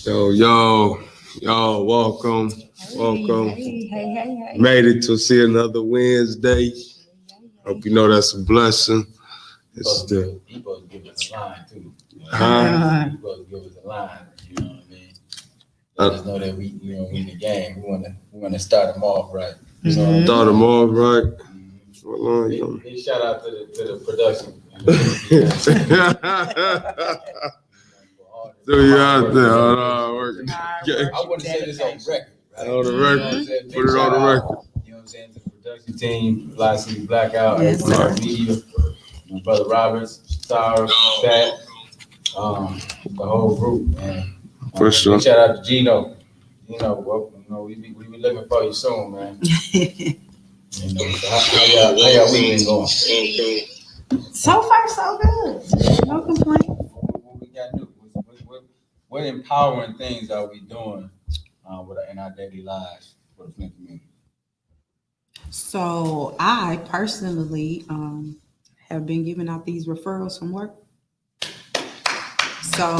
Yo, welcome. Hey. Made it to see another Wednesday. Hope you know that's a blessing. He supposed to give us a line too. Huh? He supposed to give us a line. You know what I mean? Let us know that we in the game. We wanna start them off right. You know what I mean? Start them off right. Well, Big shout out to the production. So you out there on working. I want to say this on record. Right? On the record. Put it on the record. You know what I'm saying? To the production team, Fli-City Blackout, Yes, sir. Media, my brother Roberts, Star, Stat, the whole group, man. For sure. Big shout out to Gino. We be looking for you soon, man. So how y'all week been going? So far, so good. No complaints. What we got new? What empowering things are we doing in our daily lives for the Flint community? So I personally have been giving out these referrals from work. So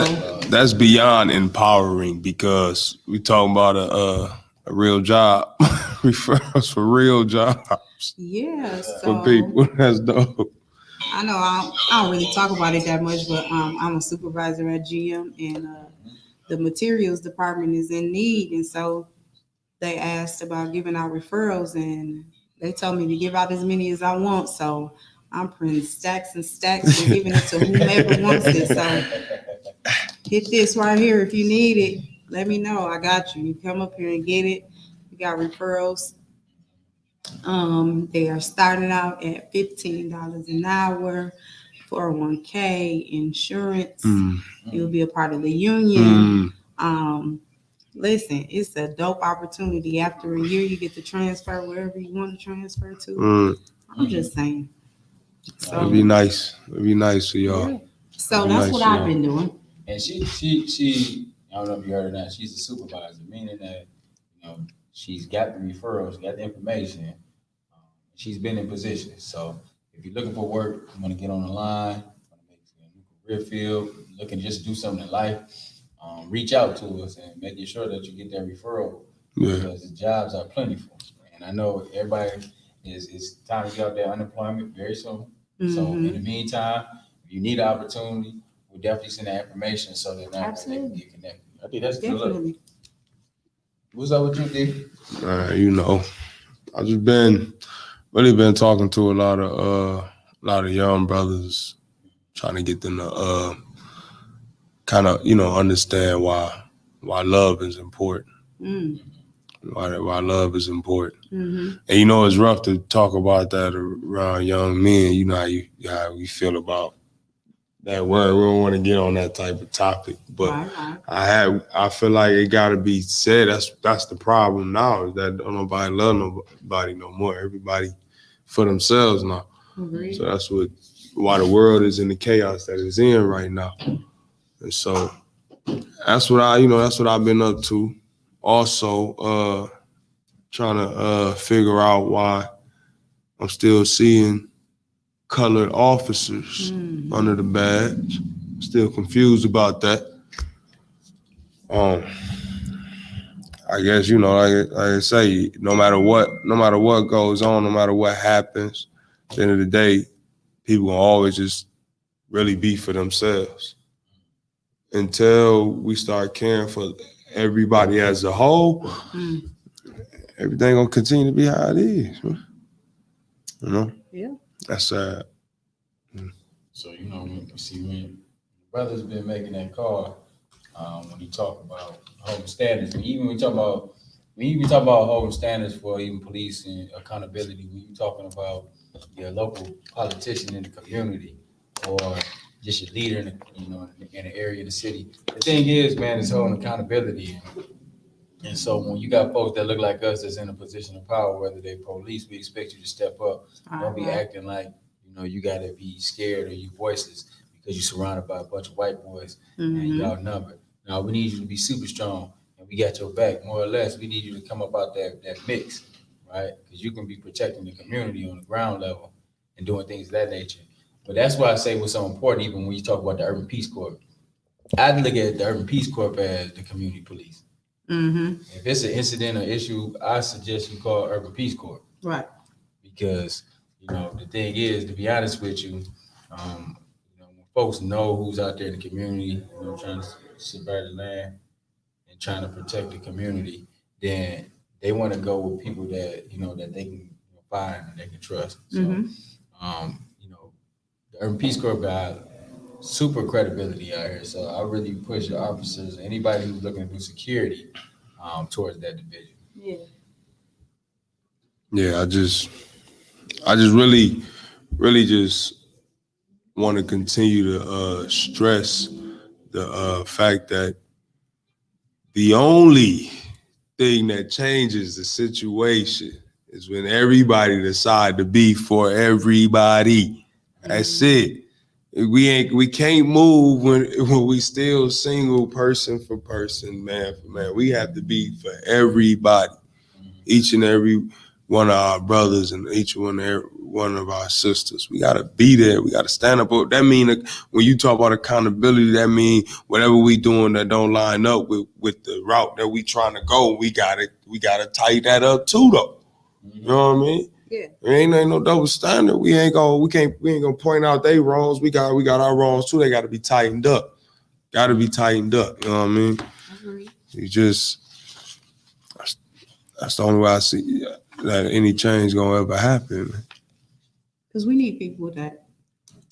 That's beyond empowering because we talking about a real job. Referrals for real jobs. yeah, so For people. That's dope. I know I don't really talk about it that much, but I'm a supervisor at GM, and the materials department is in need, and so they asked about giving out referrals, and they told me to give out as many as I want. So I'm printing stacks and stacks and giving it to whomever wants it. So hit this right here if you need it. Let me know. I got you. You come up here and get it. We got referrals. They are starting out at $15 an hour, 401k, insurance. You'll be a part of the union. Listen, it's a dope opportunity. After a year, you get to transfer wherever you want to transfer to. I'm just saying. So It'd be nice. It'd be nice for y'all. yeah. So that's what I've been doing. And she I don't know if you heard her now, she's a supervisor, meaning that she's got the referrals, got the information, she's been in position. So if you're looking for work, you want to get on the line, want to make a new career field, looking to just do something in life, reach out to us and making sure that you get that referral because the jobs are plentiful. And I know everybody is time to get out there unemployment very soon. So in the meantime, if you need an opportunity, we'll definitely send that information so that now they can get connected. I think that's good. Look. What's up with you, D? I've just been talking to a lot of young brothers, trying to get them to kind of understand why love is important. Why love is important. And it's rough to talk about that around young men. You know how we feel about that word. We don't want to get on that type of topic, but I feel like it got to be said. That's the problem now, is that don't nobody love nobody no more. Everybody for themselves now. So that's why the world is in the chaos that it's in right now. And so that's what I've been up to. Also, trying to figure out why I'm still seeing colored officers under the badge. Still confused about that. I guess like I say, no matter what goes on, no matter what happens, at the end of the day, people will always just really be for themselves. Until we start caring for everybody as a whole, everything gonna continue to be how it is. Yeah. That's sad. So when brothers been making that call, when you talk about holding standards, when you talk about holding standards for even police and accountability, when you talking about your local politician in the community or just your leader in the area of the city, the thing is, man, it's holding accountability. And so when you got folks that look like us that's in a position of power, whether they're police, we expect you to step up. Don't be acting like you got to be scared or you voiceless because you're surrounded by a bunch of white boys and you're outnumbered. Now we need you to be super strong and we got your back, more or less. We need you to come up out that mix, right? Because you can be protecting the community on the ground level and doing things of that nature. But that's why I say what's so important, even when you talk about the Urban Peace Corps. I'd look at the Urban Peace Corps as the community police. Mm-hmm. If it's an incident or issue, I suggest you call Urban Peace Corps. Right. Because, the thing is, to be honest with you, when folks know who's out there in the community, trying to subvert the land and trying to protect the community, then they want to go with people that, that they can find and they can trust. So, the Urban Peace Corps got super credibility out here. So I really push the officers, anybody who's looking to do security, towards that division. Yeah. Yeah, I just really just want to continue to stress the fact that the only thing that changes the situation is when everybody decide to be for everybody. That's it. We can't move when we still single person for person, man for man. We have to be for everybody, each and every one of our brothers and each one of our sisters. We gotta be there. We gotta stand up. That mean when you talk about accountability, that mean whatever we doing that don't line up with the route that we trying to go, we gotta tighten that up too, though. You know what I mean? Yeah. There ain't no double standard. We ain't gonna point out they wrongs. We got our wrongs too. They gotta be tightened up. Gotta be tightened up. You know what I mean? Agreed. That's the only way I see that any change gonna ever happen. Because we need people that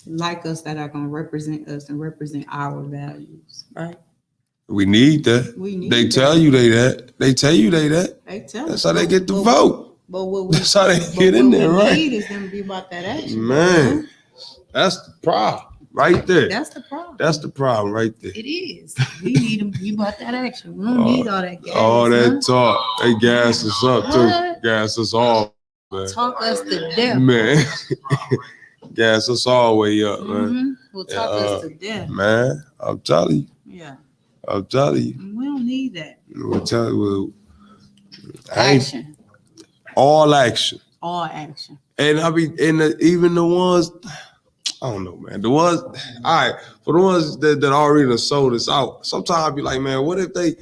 like us, that are gonna represent us and represent our values, right? We need that. They tell you that. They tell you that. They tell That's us. how they get the vote. But what we That's how they get in there, right? Need is them to be about that action. Man, that's the problem right there. That's the problem. That's the problem right there. It is. We need them to be about that action. We don't need all that gas. All that talk. They gas us up too. Gas us all, man. Talk us to death. Man. Gas us all way up, man. We'll talk us to death. Man, I'm telling you. Yeah. I'm telling you. We don't need that. We'll tell you. Action. All action. All action. And even the ones, I don't know, man. The ones, all right, for the ones that already done sold us out, sometimes I be like, man, what if they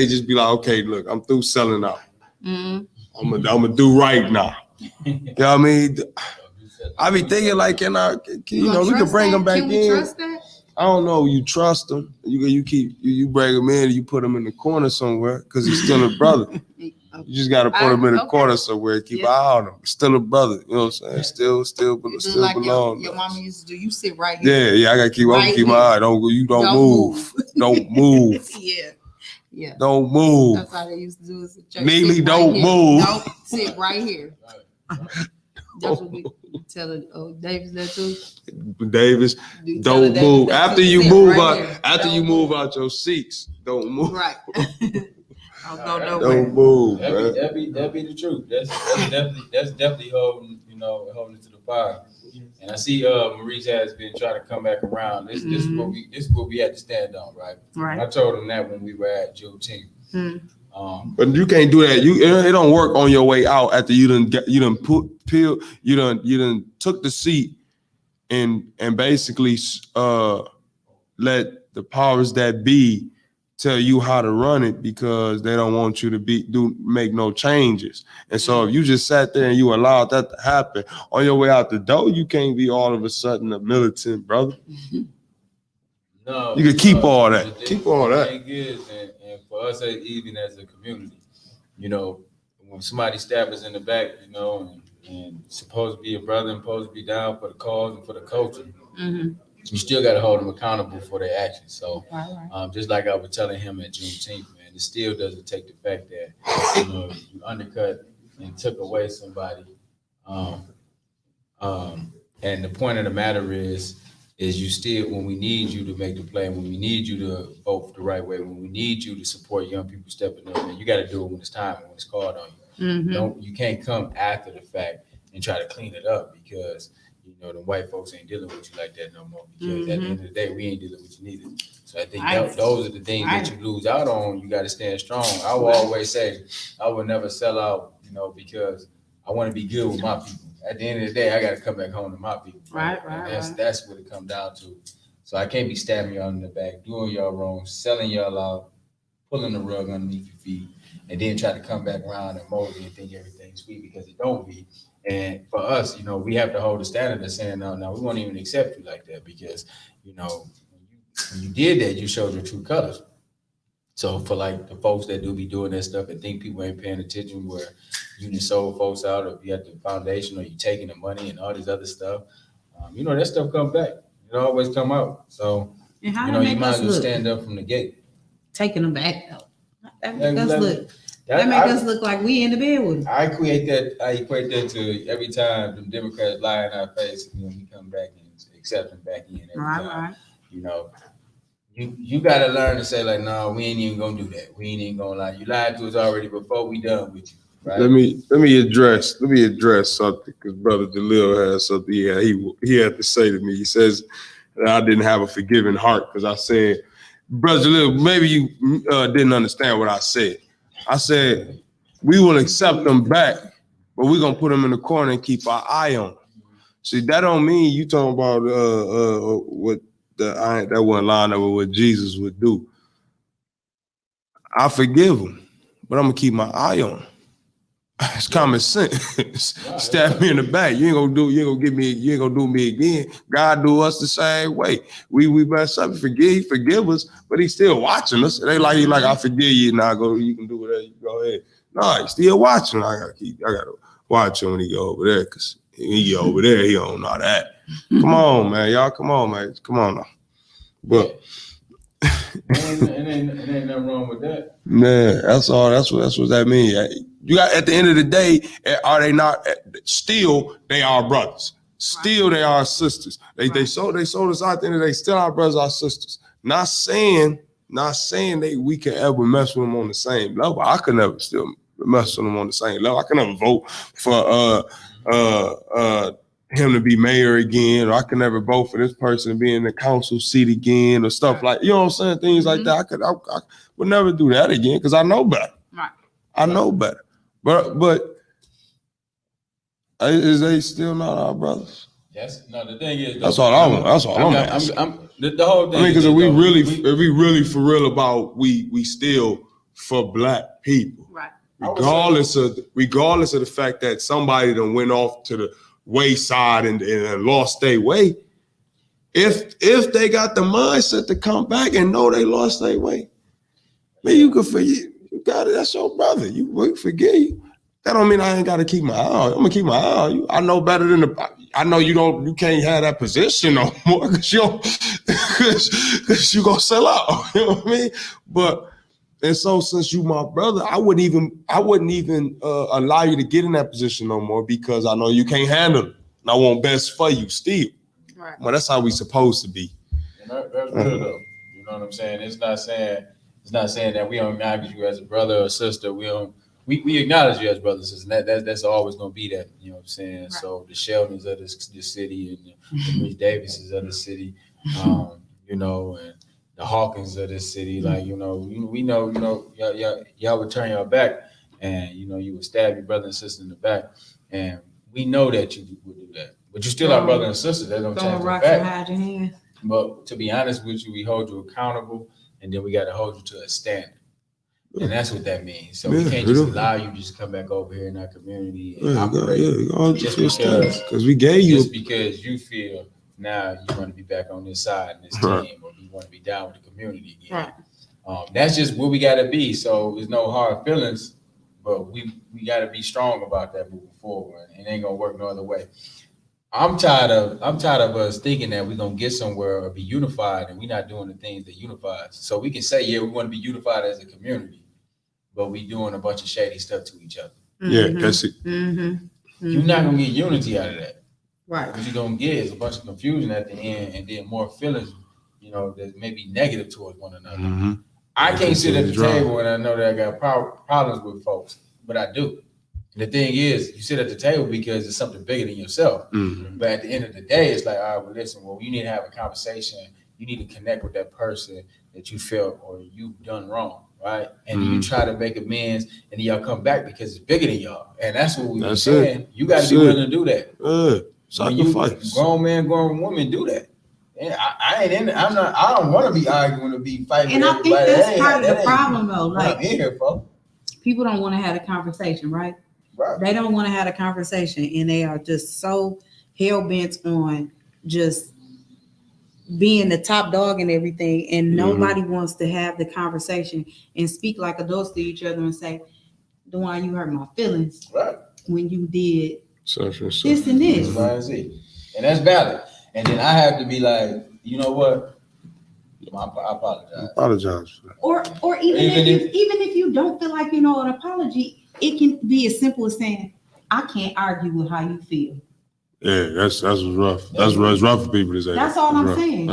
just be like, okay, look, I'm through selling out. I'm gonna do right now. You know what I mean? I be thinking like, we can bring them back in. Can we trust that? I don't know. You trust them. You bring them in and you put them in the corner somewhere because he's still a brother. You just got to put him in the corner somewhere and keep an eye on him. Still a brother. You know what I'm saying? Still like belong. Your mama used to do. You sit right here. Yeah. I got to keep my eye. Don't move. Don't move. Yeah. Don't move. That's how they used to do it. Neely, don't move. Don't sit right here. That's what we tell Davis that too. Davis, don't move. After you move out your seats, don't move. Right. Don't go nowhere. Don't move. That be the truth. That's definitely holding it to the fire. And I see Maurice has been trying to come back around. This is what we had to stand on, right? Right. I told him that when we were at Juneteenth. But you can't do that. It don't work on your way out after you done took the seat and basically let the powers that be tell you how to run it because they don't want you to make no changes. And so if you just sat there and you allowed that to happen on your way out the door, you can't be all of a sudden a militant, brother. No, you can keep all that. Keep all that. The thing is, and for us, even as a community, when somebody stabs us in the back, and supposed to be a brother and supposed to be down for the cause and for the culture, you still got to hold them accountable for their actions. So, just like I was telling him at Juneteenth, man, it still doesn't take the fact that you undercut and took away somebody. And the point of the matter is you still, when we need you to make the play, when we need you to vote the right way, when we need you to support young people stepping up, and you got to do it when it's time and when it's called on you. You can't come after the fact and try to clean it up because the white folks ain't dealing with you like that no more. Because at the end of the day, we ain't dealing with you neither. So I think those are the things that you lose out on. You got to stand strong. I will always say I will never sell out, because I want to be good with my people. At the end of the day, I got to come back home to my people. Right. That's what it comes down to. So I can't be stabbing y'all in the back, doing y'all wrong, selling y'all out, pulling the rug underneath your feet, and then try to come back around and mold and think everything's sweet because it don't be. And for us, we have to hold the standard of saying, no, we won't even accept you like that because, when you did that, you showed your true colors. So for like the folks that do be doing that stuff and think people ain't paying attention, where you just sold folks out, or if you at the foundation, or you taking the money and all this other stuff, that stuff comes back. It always come out. So And how you might as well stand up from the gate. Taking them back though. That make us look like we in the bed with them. I equate that to every time the Democrats lie in our face, and we come back and accept them back in every time. Right. You gotta learn to say like, no, we ain't even gonna do that. We ain't even gonna lie. You lied to us already before we done with you. Right? Let me address something, because Brother Jalil has something he had to say to me. He says that I didn't have a forgiving heart because I said, Brother Jalil, maybe you didn't understand what I said. I said we will accept them back, but we're gonna put them in the corner and keep our eye on them. See, that don't mean you talking about what that wasn't lined up with what Jesus would do. I forgive them, but I'm gonna keep my eye on them. It's common sense. Stab me in the back. You ain't gonna do me again. God do us the same way. We mess up, forgive us, but he's still watching us. It ain't like he like, I forgive you, now you can do whatever, you go ahead. No, he's still watching. I gotta watch him when he go over there, because he over there, he don't know that. Come on, man. Y'all, come on, man. Come on now. But and ain't nothing wrong with that. Man, that's all. That's what that means. You got, at the end of the day, are they not still? They are brothers. Still, they are sisters. They sold us out. At the end of the day, still our brothers, our sisters. Not saying that we can ever mess with them on the same level. I could never still mess with them on the same level. I could never vote for him to be mayor again, or I could never vote for this person to be in the council seat again, or stuff like, you know what I'm saying? Things like that. I would never do that again because I know better. Right. I know better. But is they still not our brothers? Yes. No, the thing is, that's all I want. That's all I'm asking. The whole thing. I mean, because if we really for real about we still for black people, right? Regardless of the fact that somebody done went off to the wayside and lost their way. If they got the mindset to come back and know they lost their way, man, you can forget. You got it. That's your brother. We forgive you. That don't mean I ain't got to keep my eye on you. I'm gonna keep my eye on you. I know better than I know you can't have that position no more because you gonna sell out. You know what I mean? And so since you my brother, I wouldn't even allow you to get in that position no more, because I know you can't handle it. And I want best for you still. Right. Well, that's how we supposed to be. And that's good though. You know what I'm saying? It's not saying that we don't acknowledge you as a brother or sister. We acknowledge you as brothers and sisters. That's always gonna be that. You know what I'm saying? Right. So the Sheldons of this city and the Rich Davises of the city, and the Hawkins of this city, like, we know, y'all would turn your back, and you would stab your brother and sister in the back, and we know that you would do that. But you still our brother and sister. That don't change the fact. But to be honest with you, we hold you accountable, and then we got to hold you to a standard, and that's what that means. So we can't just allow you to just come back over here in our community and operate just because we gave you, just because you feel now you want to be back on this side in this team, or you want to be down with the community again. Right. That's just what we got to be. So there's no hard feelings, but we got to be strong about that moving forward. It ain't gonna work no other way. I'm tired of us thinking that we're gonna get somewhere or be unified, and we're not doing the things that unify us. So we can say, yeah, we want to be unified as a community, but we doing a bunch of shady stuff to each other. Yeah, that's it. You're not gonna get unity out of that. Right. What you're gonna get is a bunch of confusion at the end, and then more feelings, that may be negative towards one another. Mm-hmm. I can't sit at the table and I know that I got problems with folks, but I do. And the thing is, you sit at the table because it's something bigger than yourself. Mm-hmm. But at the end of the day, it's like, all right, well, listen, you need to have a conversation. You need to connect with that person that you felt or you've done wrong, right? And then you try to make amends, and then y'all come back because it's bigger than y'all. And that's what we're saying. You got to be willing to do that. Sacrifice. Grown man, grown woman do that. Yeah, I ain't in it. I don't want to be arguing to be fighting. And with I think everybody. that's part of the problem, though. Like, Like, I'm in here, folks. people don't want to have a conversation, right? Right. They don't want to have a conversation, and they are just so hell bent on just being the top dog and everything, and nobody wants to have the conversation and speak like adults to each other and say, "Dwayne, you hurt my feelings Right. when you did Such and such. this and this." X, Y, and Z. And that's valid. And then I have to be like, you know what? I apologize. Apologize for that. Or even if you don't feel like an apology, it can be as simple as saying, "I can't argue with how you feel." Yeah, that's what's rough. That's rough for people to say. That's all I'm saying.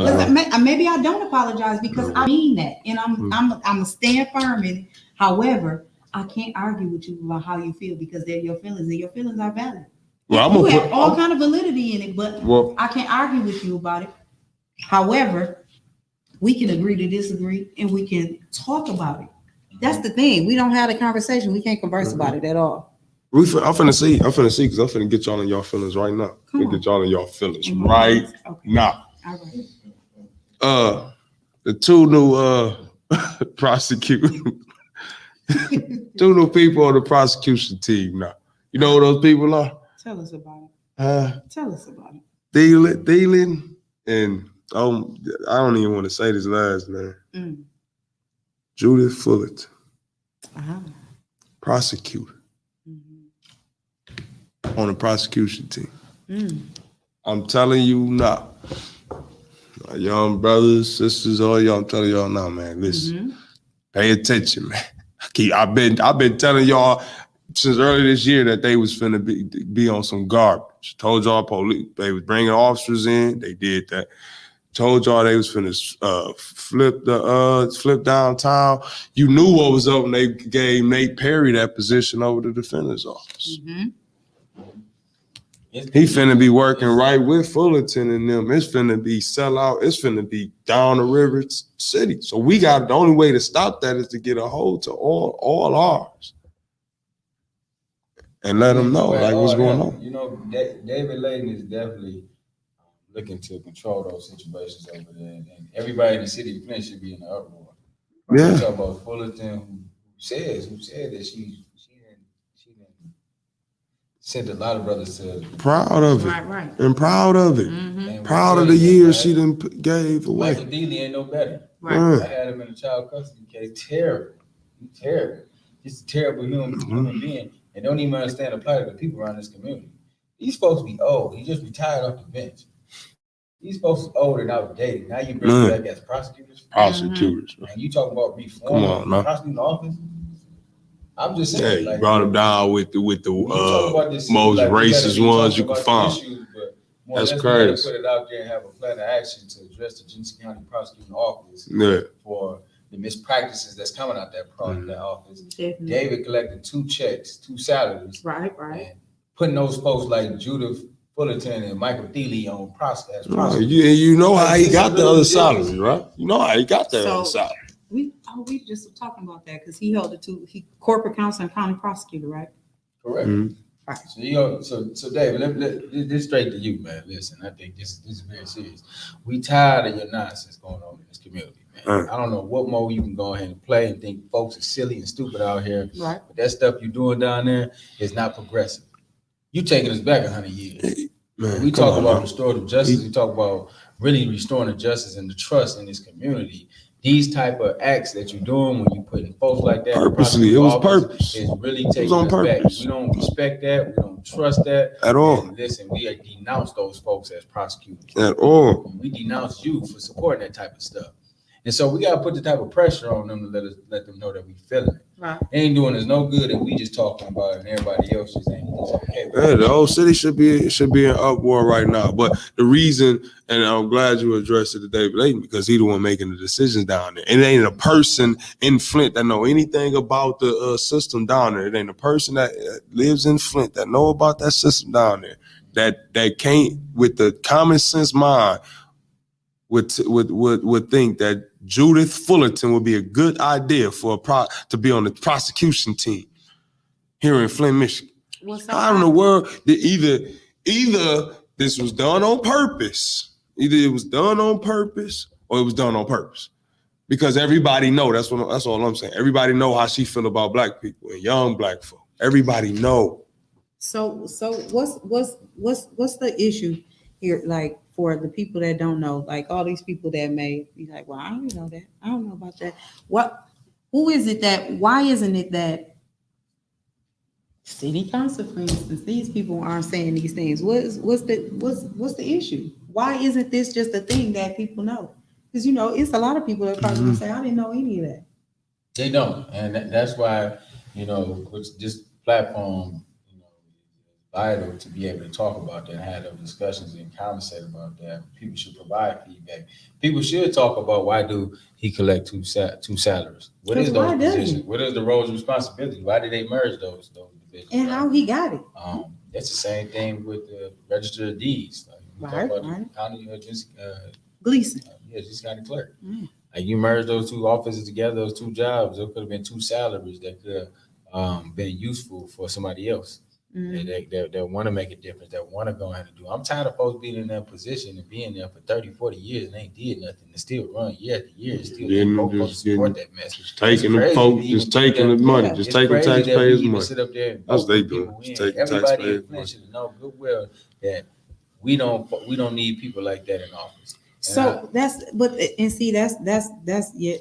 Maybe I don't apologize because I mean that, and I'm a stand firm in it. However, I can't argue with you about how you feel because they're your feelings, and your feelings are valid. Well, You have all kind of validity in it, but I can't argue with you about it. However, we can agree to disagree, and we can talk about it. That's the thing. We don't have a conversation. We can't converse about it at all. I'm finna see, because I'm finna get y'all in y'all feelings right now. Get y'all in y'all feelings right now. All right. The two new prosecutors, two new people on the prosecution team now. You know who those people are? Tell us about it. Tell us about it. Thielen, and I don't even want to say this last name. Judith Fullerton, prosecutor. On the prosecution team. I'm telling you now, my young brothers, sisters, all y'all, I'm telling y'all now, man, listen, pay attention, man. I've been telling y'all since early this year that they was finna be on some garbage. Told y'all police, they was bringing officers in, they did that. Told y'all they was finna flip downtown. You knew what was up when they gave Nate Perry that position over the defender's office. He finna be working right with Fullerton and them. It's finna be sellout. It's finna be down the river city. So we got, the only way to stop that is to get a hold to all ours and let them know like what's going on. You know, David Layton is definitely looking to control those situations over there, and everybody in the city of Flint should be in the uproar. Yeah. We talk about Fullerton, who said that she sent a lot of brothers to proud of it, right. And proud of it, proud of the years she done gave away. Michael Dealey ain't no better. Right. I had him in a child custody case. Terrible, just a terrible human being, and don't even understand the plight of the people around this community. These folks be old. He just retired off the bench. These folks are old and outdated. Now you bring them back as prosecutors. And you talk about reform of the prosecuting office. I'm just saying, you brought them down with the most racist ones you can find. That's crazy. Put it out there and have a plan of action to address the Genesee County prosecuting office for the mispractices that's coming out that office. Definitely. David collected 2 checks, 2 salaries, Right. and putting those folks like Judith Fullerton and Michael Thiele on prosecutors. You know how he got the other salary, right? You know how he got that other salary. We just were talking about that because he held he corporate counsel and county prosecutor, right? Correct. Right. So David, this straight to you, man. Listen, I think this is very serious. We tired of your nonsense going on in this community, man. I don't know what more you can go ahead and play and think folks are silly and stupid out here. Right. But that stuff you're doing down there is not progressive. You taking us back 100 years. We talk about restorative justice. We talk about really restoring the justice and the trust in this community. These type of acts that you're doing when you putting folks like that purposely, it was purpose. Is really taking us back. We don't respect that. We don't trust that at all. And listen, we denounce those folks as prosecutors at all. We denounce you for supporting that type of stuff. And so we got to put the type of pressure on them to let them know that we feeling it. Right. They ain't doing us no good, and we just talking about it, and everybody else just ain't okay. The whole city should be in uproar right now. But the reason, and I'm glad you addressed it to David Layton, because he's the one making the decisions down there. It ain't a person in Flint that know anything about the system down there. It ain't a person that lives in Flint that know about that system down there that can't, with the common sense mind, would think that Judith Fullerton would be a good idea for to be on the prosecution team here in Flint, Michigan. How in the world did either this was done on purpose, Either it was done on purpose or it was done on purpose. Because everybody know, that's all I'm saying. Everybody know how she feel about black people and young black folk. Everybody know. So what's the issue here? Like for the people that don't know, like all these people that may be like, well, I don't know that. I don't know about that. Who is it that? Why isn't it that city council, for instance, these people aren't saying these things? What's the issue? Why isn't this just a thing that people know? Because it's a lot of people that probably would say, I didn't know any of that. They don't, and that's why with this platform, is vital to be able to talk about that, have those discussions, and conversate about that. People should provide feedback. People should talk about why do he collect two salaries? What is those positions? What is the roles and responsibilities? Why did they merge those divisions? And how he got it? That's the same thing with the register of deeds. Like, Right. County Gleason. Just county clerk. Like you merge those two offices together, those two jobs, there could have been two salaries that could have been useful for somebody else. That want to make a difference, that want to go ahead and do. I'm tired of folks being in that position and being there for 30, 40 years and ain't did nothing and still run year after year and still just support that mess. Just taking the folks, just taking the money, just taking taxpayers' money. Sit up there and that's what they do. Everybody in Flint should know goodwill that we don't need people like that in office. So that's yet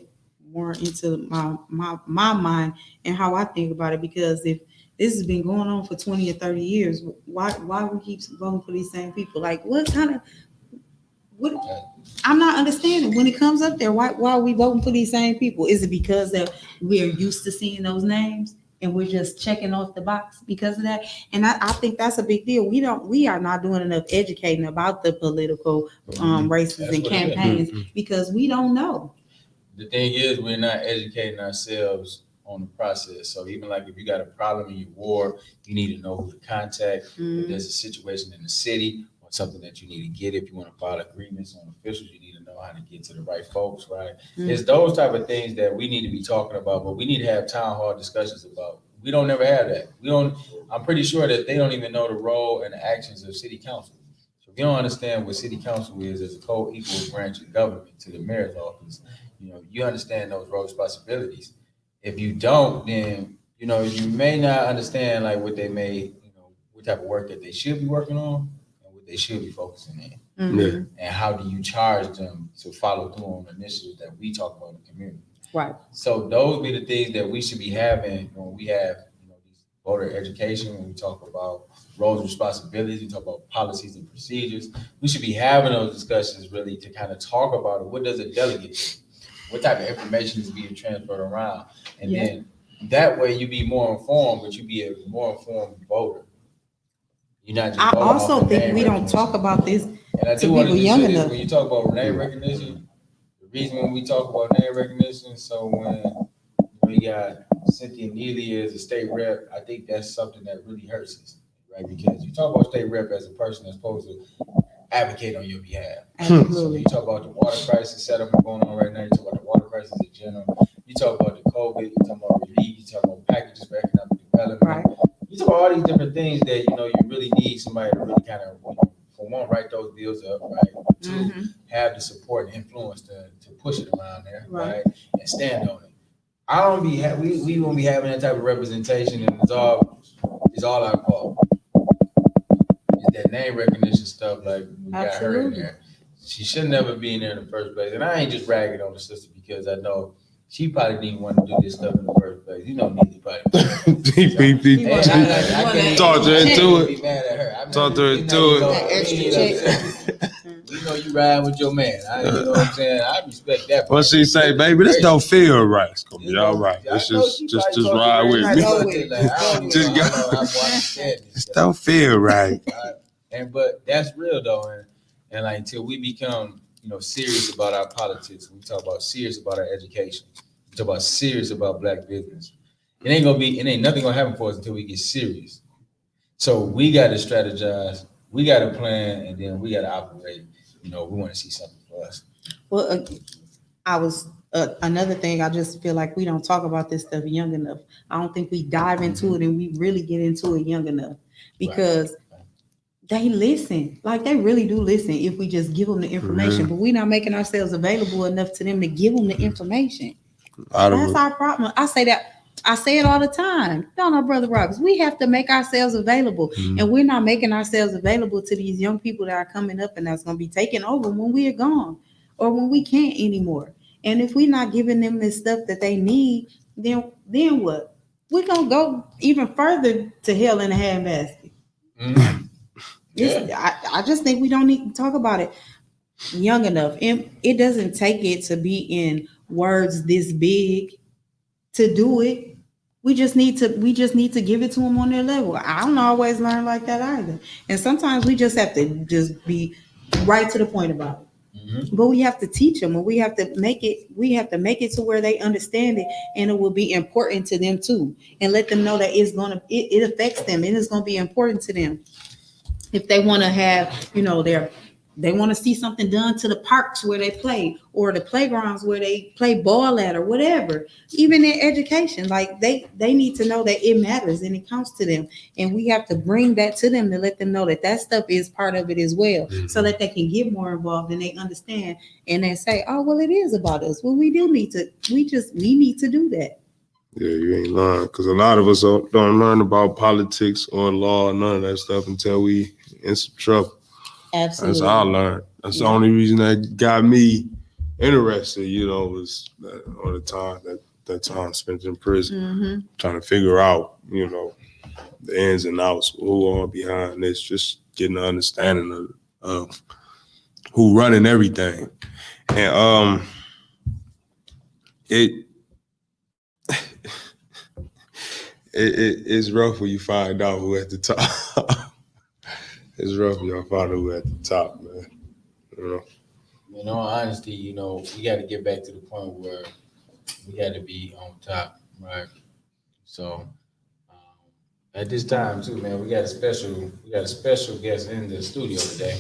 more into my mind and how I think about it, because if this has been going on for 20 or 30 years, why we keep voting for these same people? Like what I'm not understanding when it comes up there, why are we voting for these same people? Is it because that we're used to seeing those names and we're just checking off the box because of that? And I think that's a big deal. We are not doing enough educating about the political races and campaigns because we don't know. The thing is, we're not educating ourselves on the process. So even like if you got a problem in your ward, you need to know who to contact. If there's a situation in the city or something that you need to get, if you want to file agreements on officials, you need to know how to get to the right folks, right? It's those type of things that we need to be talking about, but we need to have town hall discussions about. We don't never have that. I'm pretty sure that they don't even know the role and the actions of city council. So if you don't understand what city council is as a co-equal branch of government to the mayor's office, you understand those role responsibilities. If you don't, then you may not understand like what they may, what type of work that they should be working on and what they should be focusing in. And how do you charge them to follow through on initiatives that we talk about in the community? Right. So those be the things that we should be having when we have these voter education, when we talk about roles and responsibilities, we talk about policies and procedures. We should be having those discussions really to kind of talk about it. What does a delegate do? What type of information is being transferred around? And then that way you be more informed, but you be a more informed voter. You're not just I also think we don't talk about this to people young enough. When you talk about name recognition, the reason when we talk about name recognition, so when we got Cynthia Neely as a state rep, I think that's something that really hurts us, right? Because you talk about state rep as a person that's supposed to advocate on your behalf. Absolutely. So you talk about the water crisis settlement going on right now. You talk about the water crisis in general. You talk about the COVID. You talk about relief. You talk about packages for economic development. Right. You talk about all these different things that you really need somebody to really kind of, for one, write those bills up, right? Two, have the support and influence to push it around there, right? And stand on it. We won't be having that type of representation, and it's all our fault. That name recognition stuff, like we got her in there. She should never be in there in the first place. And I ain't just ragging on the sister because I know she probably didn't want to do this stuff in the first place. Neely probably. Talk to her into it. Talk to her into it. You ride with your man. You know what I'm saying? I respect that. What she say, baby? This don't feel right. It's gonna be all right. Let's just ride with me. Just go. This don't feel right. But that's real though, and like until we become serious about our politics, we talk about serious about our education, we talk about serious about black business. It ain't nothing gonna happen for us until we get serious. So we got to strategize, we got to plan, and then we got to operate. We want to see something for us. Well, I was another thing. I just feel like we don't talk about this stuff young enough. I don't think we dive into it and we really get into it young enough because. they listen. Like they really do listen if we just give them the information. But we're not making ourselves available enough to them to give them the information. That's our problem. I say it all the time. No, Brother Roberts, we have to make ourselves available. And we're not making ourselves available to these young people that are coming up and that's going to be taking over when we are gone or when we can't anymore. And if we're not giving them this stuff that they need, then what? We're going to go even further to hell in a handbasket. I just think we don't need to talk about it young enough. And it doesn't take it to be in words this big to do it. We just need to give it to them on their level. I don't always learn like that either. And sometimes we just have to just be right to the point about it. But we have to teach them, and we have to make it to where they understand it, and it will be important to them too, and let them know that it affects them and it's gonna be important to them. If they want to have, they want to see something done to the parks where they play or the playgrounds where they play ball at or whatever, even in education, like they need to know that it matters and it counts to them. And we have to bring that to them to let them know that stuff is part of it as well, so that they can get more involved and they understand and they say, oh, well, it is about us. Well, we need to do that. Yeah, you ain't lying. Because a lot of us don't learn about politics or law, none of that stuff until we in some trouble. Absolutely. That's how I learned. That's the only reason that got me interested, was all the time that time spent in prison, trying to figure out, the ins and outs, who all behind this, just getting an understanding of who running everything. And it's rough when you find out who at the top. It's rough when y'all find out who at the top, man. In all honesty, we got to get back to the point where we got to be on top, right? So at this time too, man, we got a special guest in the studio today,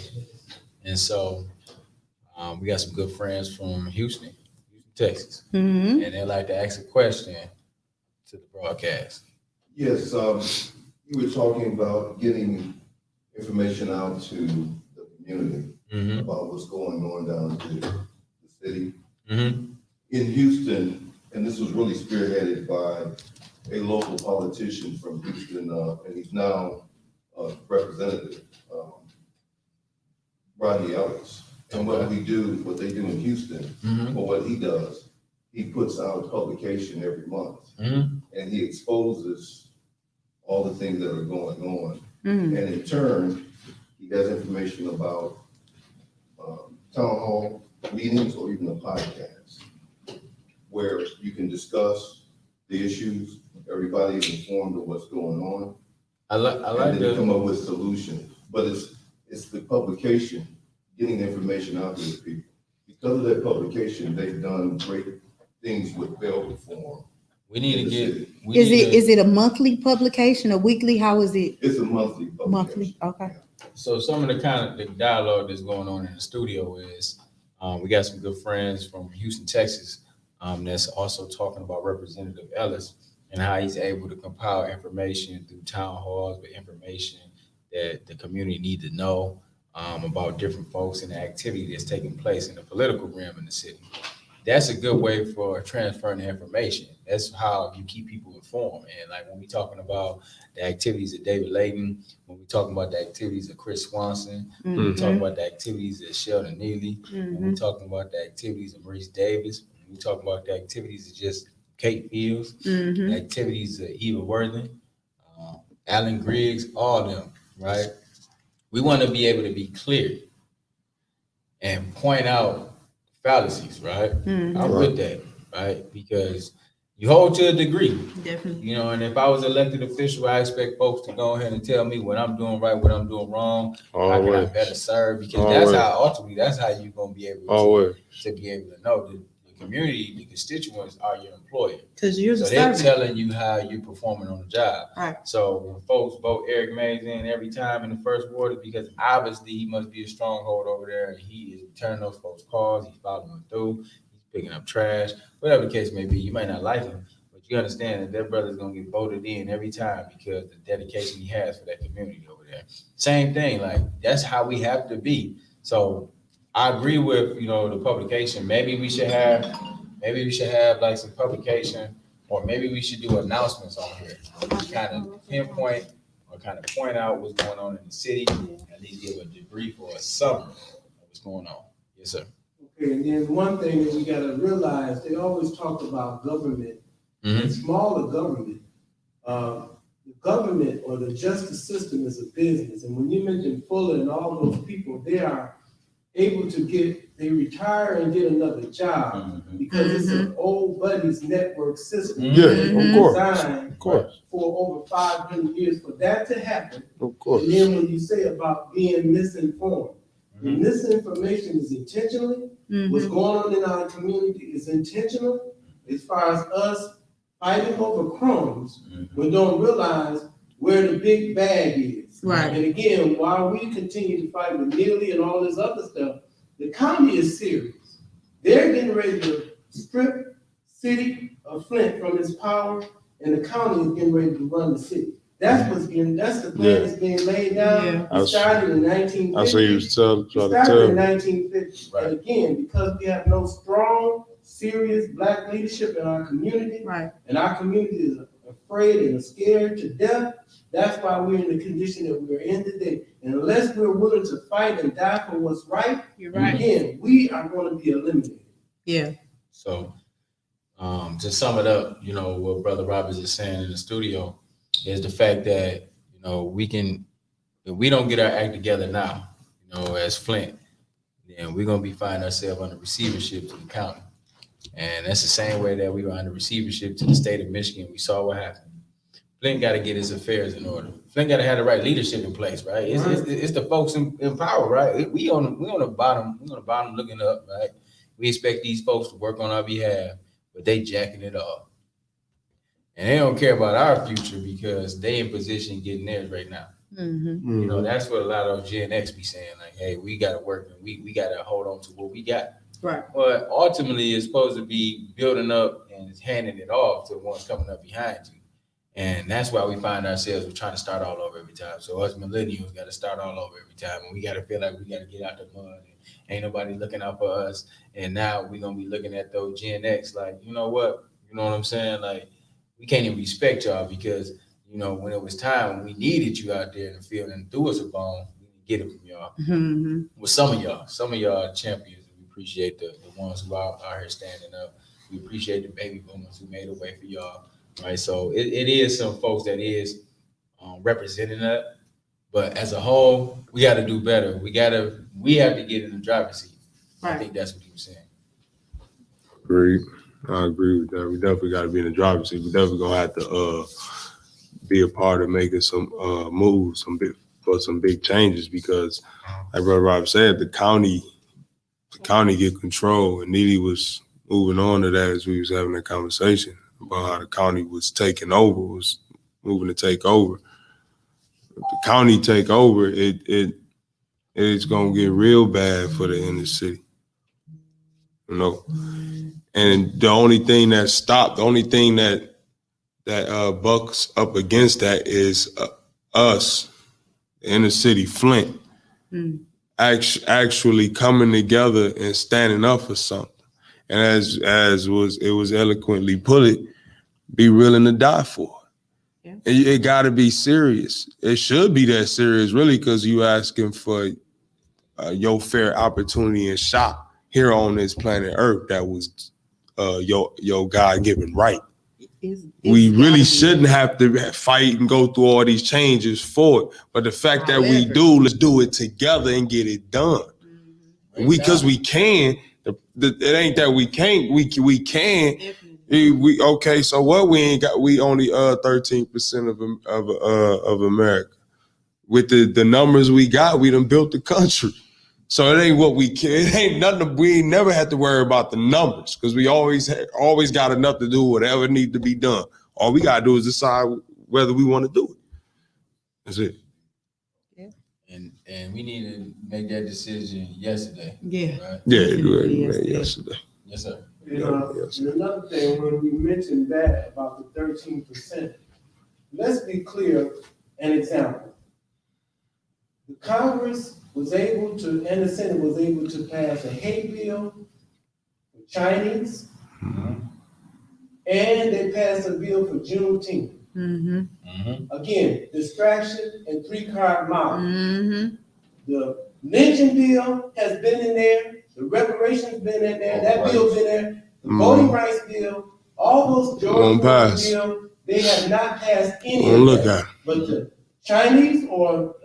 and so we got some good friends from Houston, Texas, and they like to ask a question to the broadcast. Yes, you were talking about getting information out to the community about what's going on down to the city. In Houston, and this was really spearheaded by a local politician from Houston, and he's now representative, Rodney Ellis. And what they do in Houston, or what he does, he puts out publication every month, and he exposes all the things that are going on. And in turn, he has information about town hall meetings or even a podcast where you can discuss the issues. Everybody is informed of what's going on. I like to come up with solutions, but it's the publication, getting the information out to the people. Because of that publication, they've done great things with bail reform. We need to get. Is it a monthly publication, a weekly? How is it? It's a monthly publication. Monthly, okay. So some of the dialogue that's going on in the studio is we got some good friends from Houston, Texas, that's also talking about Representative Ellis and how he's able to compile information through town halls, but information that the community need to know about different folks and the activity that's taking place in the political realm in the city. That's a good way for transferring the information. That's how you keep people informed. And like when we talking about the activities of David Layton, when we talking about the activities of Chris Swanson, when we talking about the activities of Sheldon Neely, when we talking about the activities of Maurice Davis, when we talking about the activities of just Kate Fields, the activities of Eva Worthing, Alan Griggs, all of them, right? We want to be able to be clear and point out fallacies, right? I'm with that, right? Because you hold to a degree. Definitely. And if I was elected official, I expect folks to go ahead and tell me what I'm doing right, what I'm doing wrong, how can I better serve? Because that's how you're gonna be able to be able to know the community, the constituents are your employer. Because they're telling you how you're performing on the job. Right. So when folks vote Eric Mays in every time in the first ward, it's because obviously he must be a stronghold over there and he is returning those folks' calls, he's following through, he's picking up trash, whatever the case may be. You might not like him, but you understand that brother's gonna get voted in every time because the dedication he has for that community over there. Same thing, like that's how we have to be. So I agree with the publication. Maybe we should have like some publication, or maybe we should do announcements on here. Kind of pinpoint or kind of point out what's going on in the city, and at least give a debrief or a summary of what's going on. Yes, sir. Okay, and then one thing that we gotta realize, they always talk about government, and smaller government. The government or the justice system is a business, and when you mention Fuller and all those people, they are able to they retire and get another job because it's an old buddies network system. Yeah, of course. Designed for over 500 years for that to happen. Of course. And then when you say about being misinformed, the misinformation is intentionally. What's going on in our community is intentional. As far as us fighting over crumbs, we don't realize where the big bag is. Right. And again, while we continue to fight with Neely and all this other stuff, the county is serious. They're getting ready to strip city of Flint from its power, and the county is getting ready to run the city. That's the plan that's being laid down. Yeah. It started in 1950. I say you was trying to Started tell in me. 1950. Right. And again, because we have no strong, serious black leadership in our community, Right. and our community is afraid and scared to death, that's why we're in the condition that we're in today. And unless we're willing to fight and die for what's right, You're right. again, we are going to be eliminated. Yeah. So, to sum it up, what Brother Roberts is saying in the studio is the fact that, if we don't get our act together now, as Flint, then we're going to be finding ourselves under receivership to the county. And that's the same way that we were under receivership to the state of Michigan. We saw what happened. Flint got to get his affairs in order. Flint got to have the right leadership in place, right? It's the folks in power, right? We on the bottom. We on the bottom looking up, right? We expect these folks to work on our behalf, but they jacking it up. And they don't care about our future because they in position getting theirs right now. That's what a lot of Gen X be saying, like, hey, we got to work and we got to hold on to what we got. Right. But ultimately, it's supposed to be building up and handing it off to the ones coming up behind you. And that's why we find ourselves, we're trying to start all over every time. So us millennials got to start all over every time. And we got to feel like we got to get out the mud. And ain't nobody looking out for us. And now we're going to be looking at those Gen X like, you know what? You know what I'm saying? Like, we can't even respect y'all because, when it was time, when we needed you out there in the field and threw us a bone, we didn't get it from y'all. Well, some of y'all are champions. We appreciate the ones who are out here standing up. We appreciate the baby boomers who made a way for y'all. Right, so it is some folks that is representing that, but as a whole, we got to do better. We have to get in the driver's seat. Right. I think that's what he was saying. Agreed. I agree with that. We definitely got to be in the driver's seat. We definitely gonna have to be a part of making some moves, some big changes because, like Brother Rob said, the county get control, and Neely was moving on to that as we was having a conversation about how the county was was moving to take over. If the county take over, it's gonna get real bad for the inner city. And the only thing that bucks up against that is us, the inner city, Flint, actually coming together and standing up for something. And as it was eloquently put, be willing to die for it. Yeah. It got to be serious. It should be that serious, really, because you asking for your fair opportunity and shot here on this planet Earth. That was your God-given right. We really shouldn't have to fight and go through all these changes for it. But the fact that we do, let's do it together and get it done. Because we can. It ain't that we can't. We can. Okay, so what we ain't got? We only 13% of America. With the numbers we got, we done built the country. So it ain't what we can. It ain't nothing. We ain't never had to worry about the numbers because we always got enough to do whatever needs to be done. All we gotta do is decide whether we want to do it. That's it. Yeah. And we need to make that decision yesterday. Yeah. Right? Yeah, yesterday. Yes, sir. Yes. And another thing, when we mentioned that about the 13%, let's be clear, an example. The Congress was able to, and the Senate was able to pass a hate bill for Chinese, and they passed a bill for Juneteenth. Again, distraction and three-card model. The lynching bill has been in there, the reparations been in there, that bill's in there, the voting rights bill, all those Georgia bills, they have not passed any of that. But the Chinese or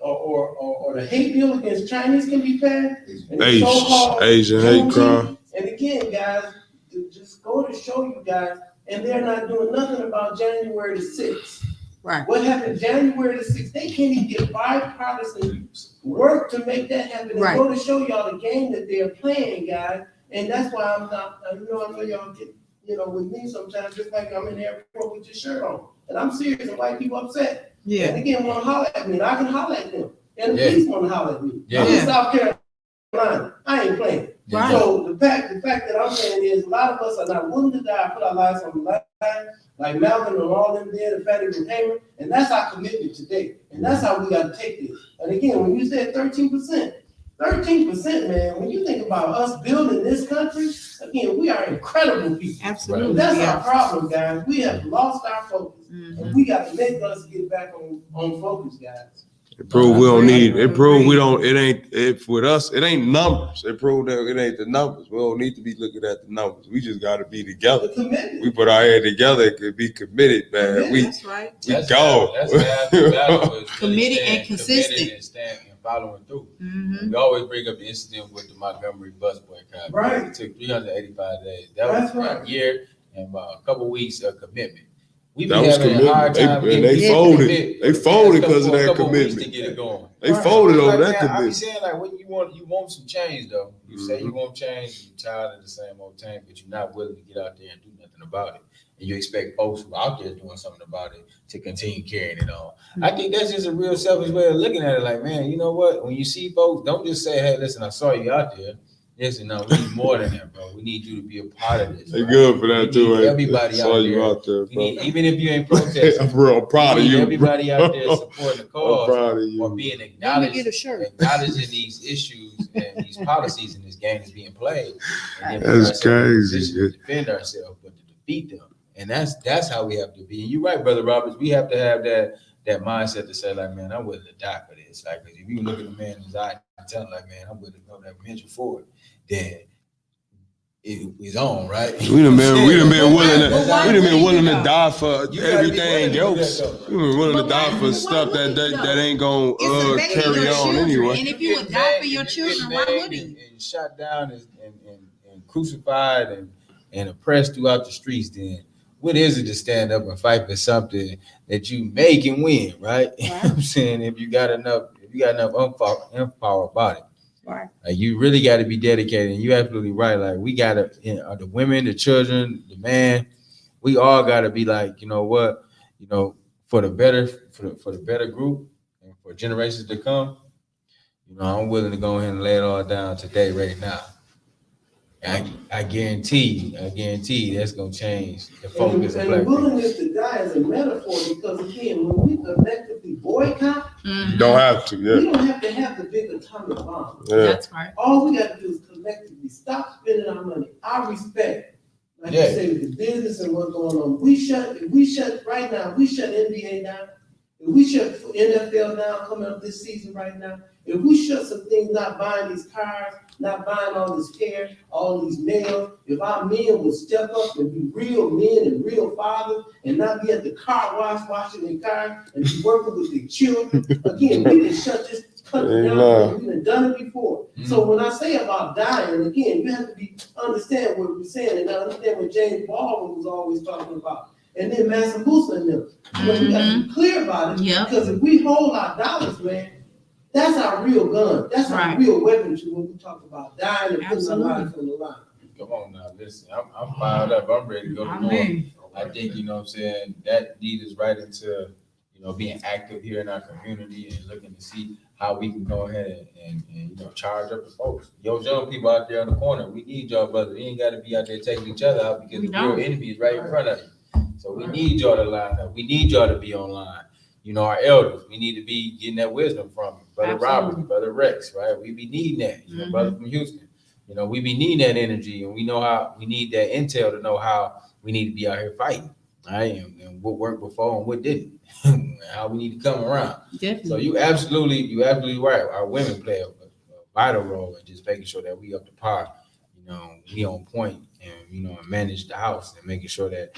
the hate bill against Chinese can be passed. And the so-called Asian hate crime. And again, guys, to just go to show you guys, and they're not doing nothing about January the 6th. Right. What happened January the 6th? They can't even get bipartisan work to make that happen. Right. And go to show y'all the game that they're playing, guys. And that's why I'm not, I know y'all get, with me sometimes, just like I'm in the airport with your shirt on. And I'm serious, and white people upset. Yeah. And again, want to holler at me, and I can holler at them. And the police want to holler at me. Yeah. I'm in South Carolina. I ain't playing. Right. So the fact that I'm saying is a lot of us are not willing to die, put our lives on the line, like Malcolm and all them did, and Fatty Buchanan, and that's our commitment today. And that's how we got to take this. And again, when you said 13%, man, when you think about us building this country, again, we are incredible people. Absolutely. That's our problem, guys. We have lost our focus. And we got to make us get back on focus, guys. It proved we don't need. It proved we don't. It ain't. It with us. It ain't numbers. It proved that it ain't the numbers. We don't need to be looking at the numbers. We just got to be together. We put our head together. Could be committed, man. That's right. We go. Committed and consistent. Committed and following through. We always bring up the incident with the Montgomery bus boycott. Right. It took 385 days. That was a year and about a couple weeks of commitment. We That was commitment. They folded. They folded because of that commitment. To get it going. They folded over that I be commitment. saying like, when you want some change though. You say you want change, you're tired of the same old thing, but you're not willing to get out there and do nothing about it. And you expect folks who are out there doing something about it to continue carrying it on. I think that's just a real selfish way of looking at it. Like, man, you know what? When you see folks, don't just say, hey, listen, I saw you out there. Listen, no, we need more than that, bro. We need you to be a part of this. They good for that too. Everybody out there, bro. Even if you ain't protesting, I'm real proud of you. Everybody out there supporting the cause or being acknowledging these issues and these policies in this game is being played. And that's crazy. To defend ourselves, but to defeat them. And that's how we have to be. And you're right, Brother Roberts. We have to have that mindset to say, like, man, I'm willing to die for this. Like, if you look at the man in his eye and tell him, like, man, I'm willing to go that venture forward, then it's on, right? We done been willing to die for everything else. We been willing to die for stuff that ain't gonna carry on anyway. And if you would die for your children, why would he? And shot down and crucified and oppressed throughout the streets, then what is it to stand up and fight for something that you may can win, right? You know what I'm saying? If you got enough power about it. Right. Like, you really got to be dedicated, and you're absolutely right. Like, we got to, the women, the children, the man, we all got to be like, you know what, for the better group and for generations to come. I'm willing to go ahead and lay it all down today, right now. I guarantee you that's gonna change the focus of black people. And willingness to die is a metaphor, because again, when we collectively boycott, you don't have to. Yeah. We don't have to have the big atomic bomb. Yeah. That's right. All we got to do is collectively stop spending our money. I respect, like you say, the business and what's going on. We shut right now. We shut NBA down. If we shut NFL down coming up this season right now, if we shut some things, not buying these cars, not buying all this hair, all these nails, if our men would step up and be real men and real fathers and not be at the car wash washing their cars and be working with their children, again, we can shut this country down. We've done it before. So when I say about dying, again, you have to understand what we're saying and understand what James Baldwin was always talking about. And then Mansa Musa and them. We got to be clear about it. Because if we hold our dollars, man, that's our real gun. That's our real weapon when we talk about dying and putting our lives on the line. Come on now, listen. I'm fired up. I'm ready to go to war. I think, you know what I'm saying, that leads us right into, being active here in our community and looking to see how we can go ahead and charge up the folks. Yo, young people out there in the corner, we need y'all, brother. We ain't got to be out there taking each other out because the real enemy is right in front of you. So we need y'all to line up. We need y'all to be online. Our elders, we need to be getting that wisdom from you. Brother Robert, Brother Rex, right? We be needing that. Brother from Houston. We be needing that energy, and we know how we need that intel to know how we need to be out here fighting, right? And what worked before and what didn't. How we need to come around. Definitely. So you absolutely right. Our women play a vital role in just making sure that we up to par. We on point and manage the house and making sure that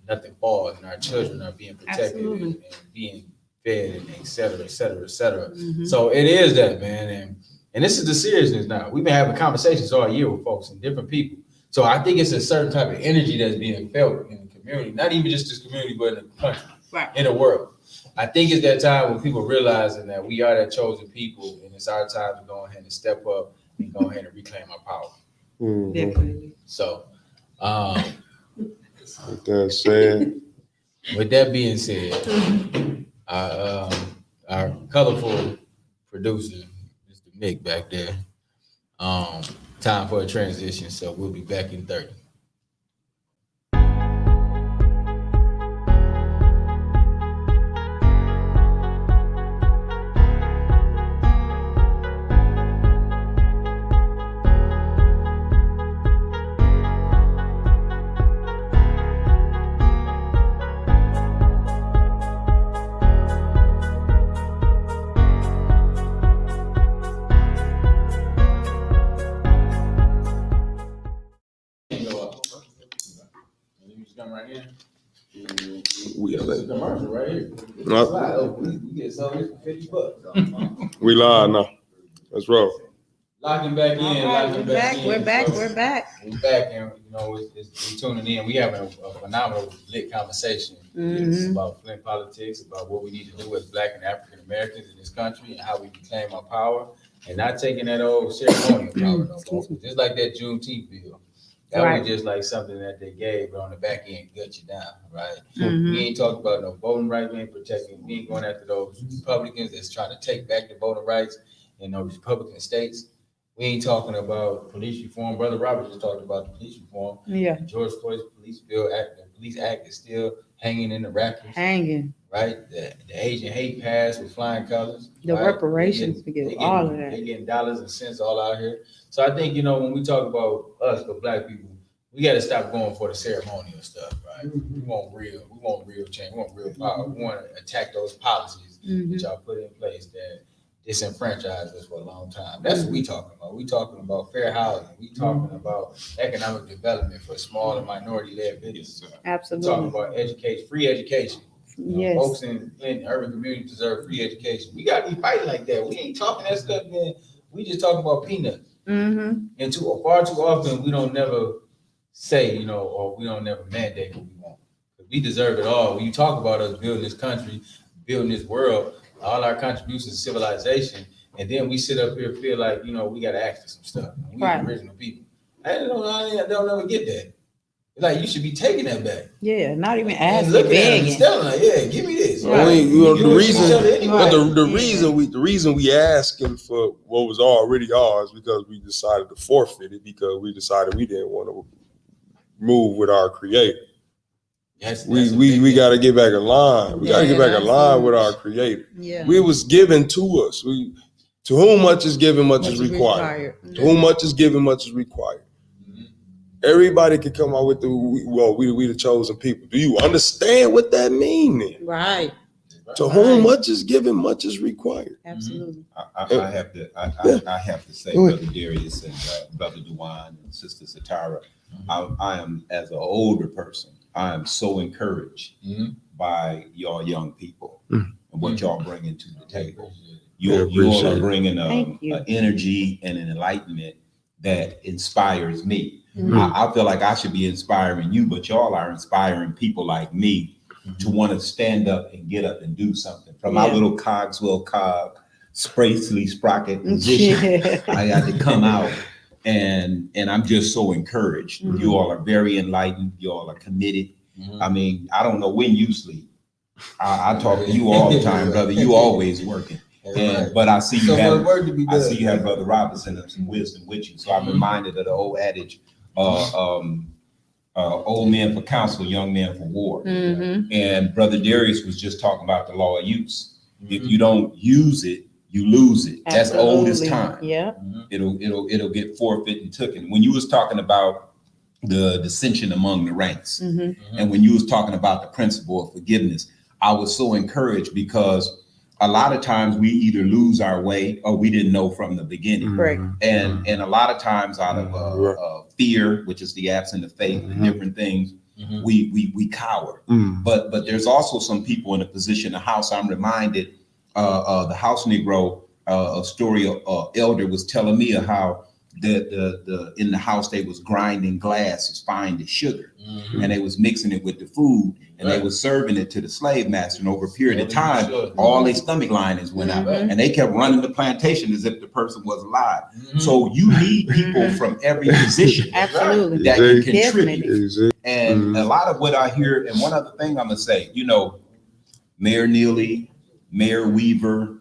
nothing falls and our children are being protected and being fed and et cetera, et cetera, et cetera. So it is that, man. And this is the seriousness now. We've been having conversations all year with folks and different people. So I think it's a certain type of energy that's being felt in the community, not even just this community, but in the country, in the world. I think it's that time when people realizing that we are that chosen people, and it's our time to go ahead and step up and go ahead and reclaim our power. Definitely. So, with that being said, our colorful producer, Mr. Mick back there, time for a transition. So we'll be back in 30. Commercial right here. We get sold this for $50. We live now. Let's roll. Locking back in. We're back. We're back, and it's tuning in. We having a phenomenal lit conversation. It's about Flint politics, about what we need to do as Black and African Americans in this country, and how we reclaim our power, and not taking that old ceremonial power no more. Just like that Juneteenth bill. That was just like something that they gave, but on the back end, gut you down, right? We ain't talking about no voting rights. We ain't protecting. We ain't going after those Republicans that's trying to take back the voting rights in those Republican states. We ain't talking about police reform. Brother Robert just talked about the police reform. Yeah. George Floyd's police bill act, the police act is still hanging in the rafters. Right? The Asian hate pass with flying colors. The reparations, all of that. They're getting dollars and cents all out here. So I think, when we talk about us, but Black people, we got to stop going for the ceremonial stuff, right? We want real change. We want real power. We want to attack those policies that y'all put in place that disenfranchised us for a long time. That's what we talking about. We talking about fair housing. We talking about economic development for small and minority-led businesses. Absolutely. We talking about education, free education. Yes. Folks in urban communities deserve free education. We got to be fighting like that. We ain't talking that stuff, man. We just talking about peanuts. And far too often, we don't never say, or we don't never mandate what we want. We deserve it all. When you talk about us building this country, building this world, all our contributions to civilization, and then we sit up here and feel like, we got to ask for some stuff. We the original people. I don't ever get that. Like, you should be taking that back. Yeah, not even asking. Look at it, just telling like, give me this. The reason we asking for what was already ours because we decided to forfeit it because we decided we didn't want to move with our Creator. We got to get back in line. We got to get back in line with our Creator. Yeah. We was given to us. To whom much is given, much is required. To whom much is given, much is required. Everybody can come out with we the chosen people. Do you understand what that means? Right. To whom much is given, much is required. Absolutely. I have to say, Brother Darius and Brother DeWine and Sister Satara, I am, as an older person, I am so encouraged by y'all young people and what y'all bringing to the table. You are bringing an energy and an enlightenment that inspires me. I feel like I should be inspiring you, but y'all are inspiring people like me to want to stand up and get up and do something. From my little Cogswell cog, Spracely sprocket position, I got to come out and I'm just so encouraged. You all are very enlightened. You all are committed. I mean, I don't know when you sleep, I talk to you all the time, brother. You always working. But I see you have work to be done. I see you have Brother Robinson and some wisdom with you. So I'm reminded of the old adage, old man for counsel, young man for war. And Brother Darius was just talking about the law of use. If you don't use it, you lose it. That's old as time. Yeah. It'll get forfeit and taken. When you was talking about the dissension among the ranks, and when you was talking about the principle of forgiveness, I was so encouraged because a lot of times we either lose our way or we didn't know from the beginning. Right. And a lot of times out of fear, which is the absence of faith and different things, we cower. But there's also some people in a position of house. I'm reminded the house Negro, a story elder was telling me of how the in the house they was grinding glass as fine as sugar, and they was mixing it with the food, and they was serving it to the slave master. And over a period of time, all their stomach linings went out, and they kept running the plantation as if the person was alive. So you need people from every position Absolutely. that can contribute. Definitely. And a lot of what I hear, and one other thing I'm gonna say, Mayor Neely, Mayor Weaver,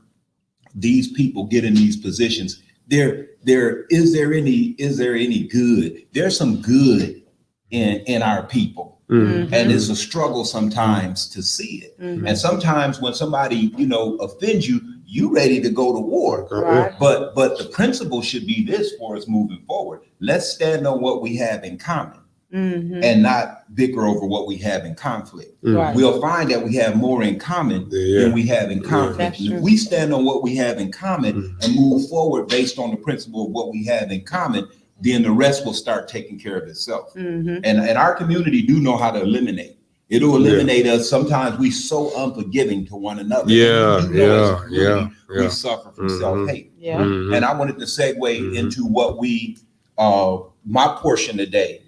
these people get in these positions. Is there any good? There's some good in our people. And it's a struggle sometimes to see it. And sometimes when somebody, offends you, you ready to go to war. Right. But the principle should be this for us moving forward. Let's stand on what we have in common and not bicker over what we have in conflict. Right. We'll find that we have more in common than we have in conflict. And if we stand on what we have in common and move forward based on the principle of what we have in common, then the rest will start taking care of itself. And our community do know how to eliminate. It'll eliminate us. Sometimes we so unforgiving to one another. We suffer from self-hate. And I wanted to segue into what my portion today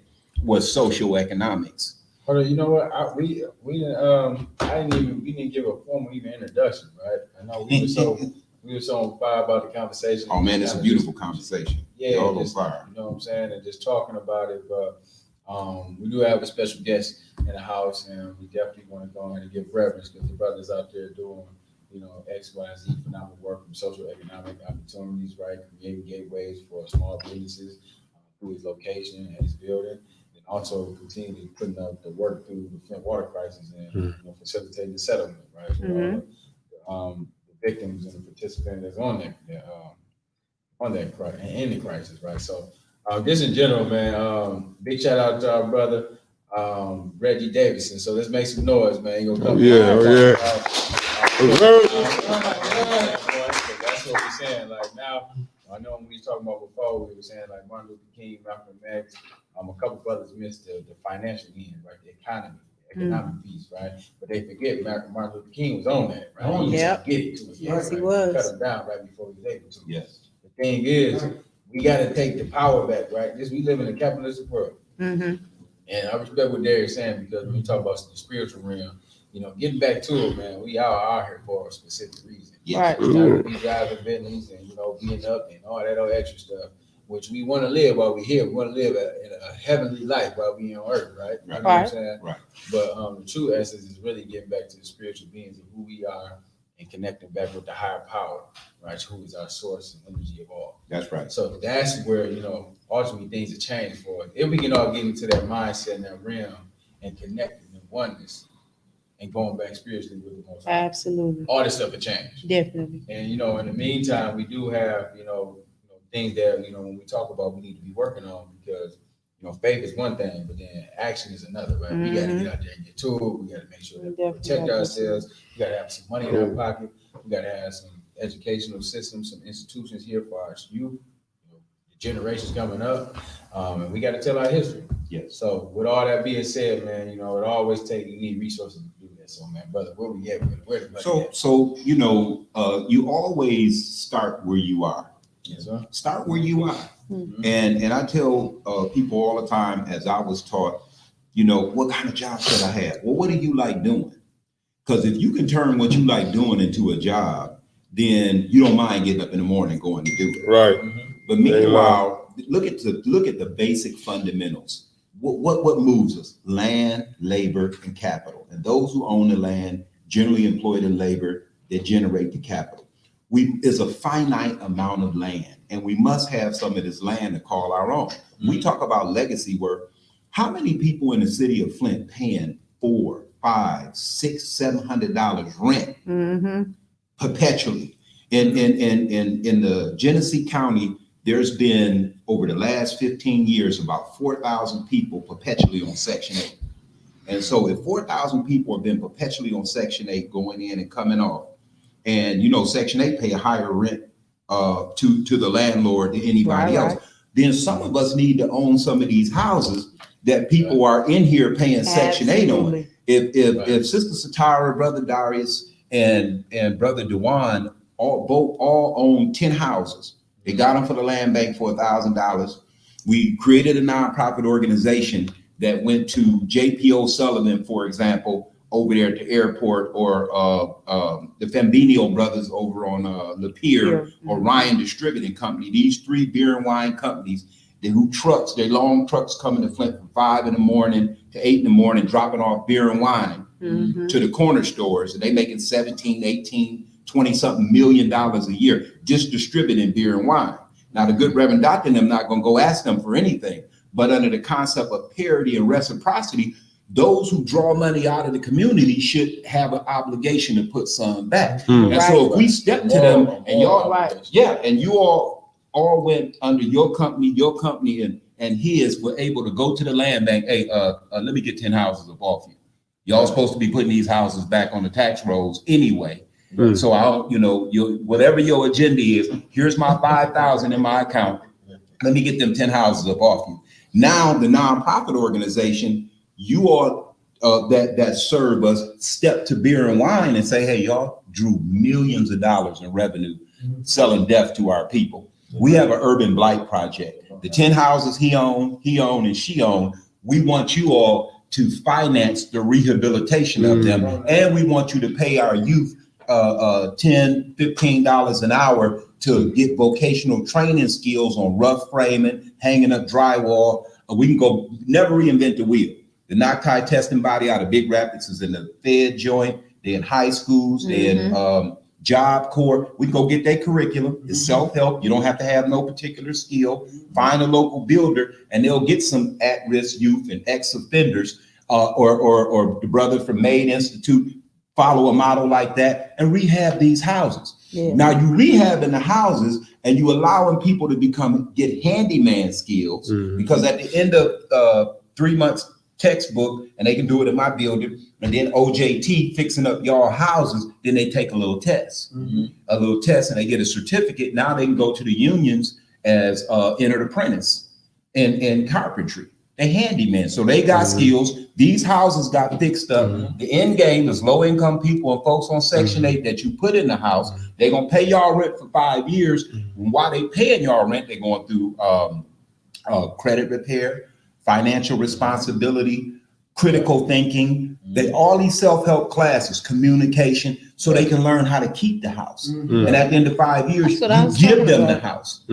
was socioeconomics. Hold on, you know what? We didn't give a formal even introduction, right? I know we were so on fire about the conversation. Oh man, it's a beautiful conversation. Yeah, all on fire. You know what I'm saying? And just talking about it, but we do have a special guest in the house, and we definitely want to go ahead and give reverence because the brothers out there doing, X, Y, Z phenomenal work from social economic opportunities, right? Creating gateways for small businesses through his location and his building. Also continually putting up the work through the Flint water crisis and facilitating the settlement, right? The victims and the participants that's on that crisis and in the crisis, right? So just in general, man, big shout out to our brother Reggie Davidson. So let's make some noise, man. You gonna come that's what we're saying. Like now, I know when we were talking about before, we were saying like Martin Luther King, Malcolm X. A couple brothers missed the financial end, right? The economic piece, right? But they forget Martin Luther King was on that, right? He used to get it to us. Yes, right? he was. Cut him down right before he was able to. Yes. The thing is, we got to take the power back, right? We live in a capitalistic world. And I respect what Darius is saying because when you talk about the spiritual realm, getting back to it, man, we are here for a specific reason. Right. We're not going to be driving Bentleys and, being up and all that other extra stuff, which we want to live while we're here. We want to live in a heavenly life while we're on earth, right? You know what I'm saying? Right. But the true essence is really getting back to the spiritual beings of who we are and connecting back with the higher power, right? Who is our source and energy of all. That's right. So that's where, ultimately things have changed for us. If we can all get into that mindset and that realm and connecting in oneness and going back spiritually with the Most High. Absolutely. All this stuff will change. Definitely. And, in the meantime, we do have, things that, when we talk about, we need to be working on because, faith is one thing, but then action is another, right? We got to get out there and get to it. We got to make sure that we protect ourselves. We got to have some money in our pocket. We got to have some educational systems, some institutions here for our youth, the generations coming up, and we got to tell our history. Yes. So with all that being said, man, it always takes, you need resources to do that. So, man, brother, where we at? Where the money at? So you always start where you are. Yes, sir. Start where you are. And I tell people all the time, as I was taught, what kind of job should I have? Well, what do you like doing? Because if you can turn what you like doing into a job, then you don't mind getting up in the morning and going to do it. Right. But meanwhile, look at the basic fundamentals. What moves us? Land, labor, and capital. And those who own the land generally employed in labor that generate the capital. It's a finite amount of land, and we must have some of this land to call our own. We talk about legacy work. How many people in the city of Flint paying $400, $500, $600, $700 rent perpetually? In the Genesee County, there's been over the last 15 years about 4,000 people perpetually on Section 8. And so if 4,000 people have been perpetually on Section 8 going in and coming off, and you know Section 8 pay a higher rent to the landlord than anybody else, then some of us need to own some of these houses that people are in here paying Section 8 on. If Sister Satara, Brother Darius, and Brother Dewan all own 10 houses, they got them for the land bank for $1,000. We created a nonprofit organization that went to J.P. O'Sullivan, for example, over there at the airport, or the Fambinio brothers over on Lapeer, or Ryan Distributing Company. These 3 beer and wine companies, they long trucks coming to Flint from 5 in the morning to 8 in the morning, dropping off beer and wine to the corner stores, and they making 17, 18, 20 something million dollars a year just distributing beer and wine. Now the good Reverend Doctor and them not going to go ask them for anything, but under the concept of parity and reciprocity, those who draw money out of the community should have an obligation to put some back. And so if we step to them and y'all, and you all went under your company and his were able to go to the land bank, hey, let me get 10 houses up off you. Y'all supposed to be putting these houses back on the tax rolls anyway. So I'll, whatever your agenda is, here's my 5,000 in my account. Let me get them 10 houses up off you. Now the nonprofit organization, you all that serve us, step to beer and wine and say, hey, y'all drew millions of dollars in revenue selling death to our people. We have an urban blight project. The 10 houses he owned and she owned, we want you all to finance the rehabilitation of them. And we want you to pay our youth $10, $15 an hour to get vocational training skills on rough framing, hanging up drywall. We can go never reinvent the wheel. The Nocti testing body out of Big Rapids is in the Fed joint. They're in high schools. They're in Job Corps. We can go get their curriculum. It's self-help. You don't have to have no particular skill. Find a local builder, and they'll get some at-risk youth and ex-offenders, or the brother from Maid Institute. Follow a model like that and rehab these houses. Now you rehabbing the houses and you allowing people to get handyman skills, because at the end of 3 months textbook, and they can do it in my building, and then OJT fixing up y'all houses, then they take a little test, and they get a certificate. Now they can go to the unions as entered apprentice in carpentry. They handyman, so they got skills. These houses got fixed up. The end game is low income people and folks on Section 8 that you put in the house. They're gonna pay y'all rent for 5 years. And while they paying y'all rent, they're going through credit repair, financial responsibility, critical thinking. All these self-help classes, communication, so they can learn how to keep the house. And at the end of 5 years, you give them the house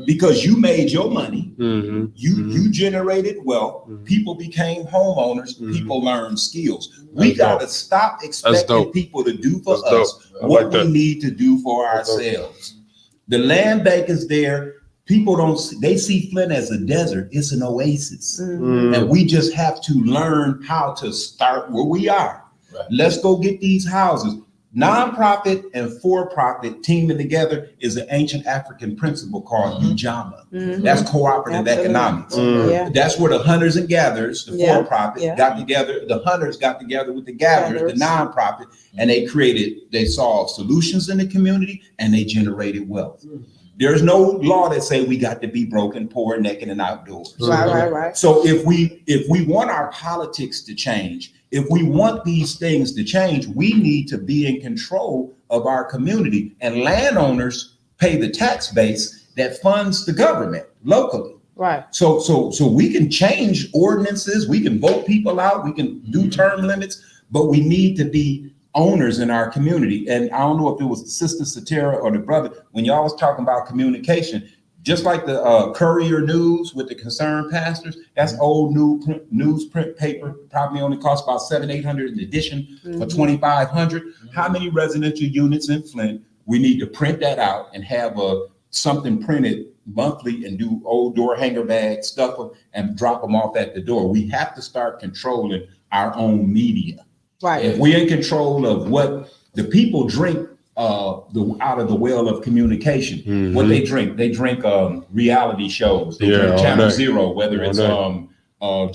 because you made your money. You generated wealth. People became homeowners. People learned skills. We got to stop expecting people to do for us what we need to do for ourselves. The land bank is there. People they see Flint as a desert. It's an oasis. And we just have to learn how to start where we are. Let's go get these houses. Nonprofit and for-profit teaming together is an ancient African principle called Ujamaa. That's cooperative economics. That's where the hunters and gatherers, the for-profit, got together. The hunters got together with the gatherers, the nonprofit, and they solved solutions in the community and they generated wealth. There's no law that say we got to be broken, poor, naked, and outdoors. Right. So if we want our politics to change, if we want these things to change, we need to be in control of our community. And landowners pay the tax base that funds the government locally. Right. So we can change ordinances, we can vote people out, we can do term limits, but we need to be owners in our community. And I don't know if it was the Sister Satara or the brother, when y'all was talking about communication, Just like the Courier News with the concerned pastors, that's old newsprint paper, probably only costs about $700-800 an edition for $2,500. How many residential units in Flint? We need to print that out and have something printed monthly and do old door hanger bags, stuff them, and drop them off at the door. We have to start controlling our own media. Right. If we're in control of what the people drink, out of the well of communication, what they drink reality shows. They drink Channel Zero, whether it's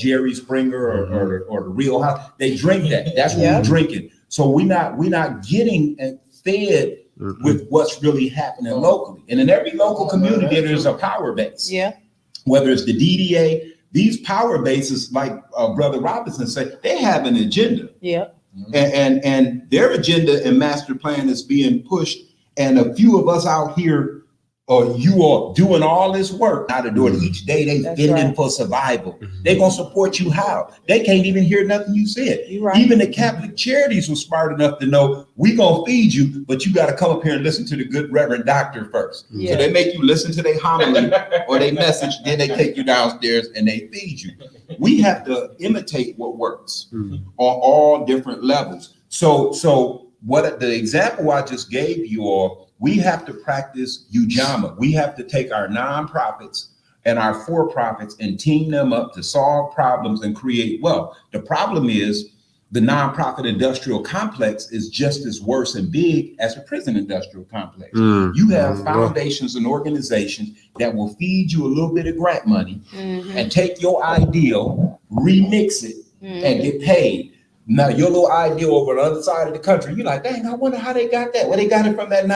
Jerry Springer or the Real House. They drink that. That's what we're drinking. So we're not getting fed with what's really happening locally. And in every local community, there's a power base. Yeah. Whether it's the DDA, these power bases, like Brother Robinson said, they have an agenda. Yeah. And their agenda and master plan is being pushed. And a few of us out here, you are doing all this work out of door. Each day they fending for survival. They're gonna support you how? They can't even hear nothing you said. Right. Even the Catholic Charities were smart enough to know we gonna feed you, but you got to come up here and listen to the good Reverend Doctor first. Yeah. So they make you listen to their homily or their message, then they take you downstairs and they feed you. We have to imitate what works on all different levels. So what the example I just gave you all, we have to practice UJAMA. We have to take our nonprofits and our for-profits and team them up to solve problems and create wealth. The problem is the nonprofit industrial complex is just as worse and big as the prison industrial complex. You have foundations and organizations that will feed you a little bit of grant money and take your ideal, remix it, and get paid. Now, your little ideal over on the other side of the country, you're like, dang, I wonder how they got that. Well, they got it from that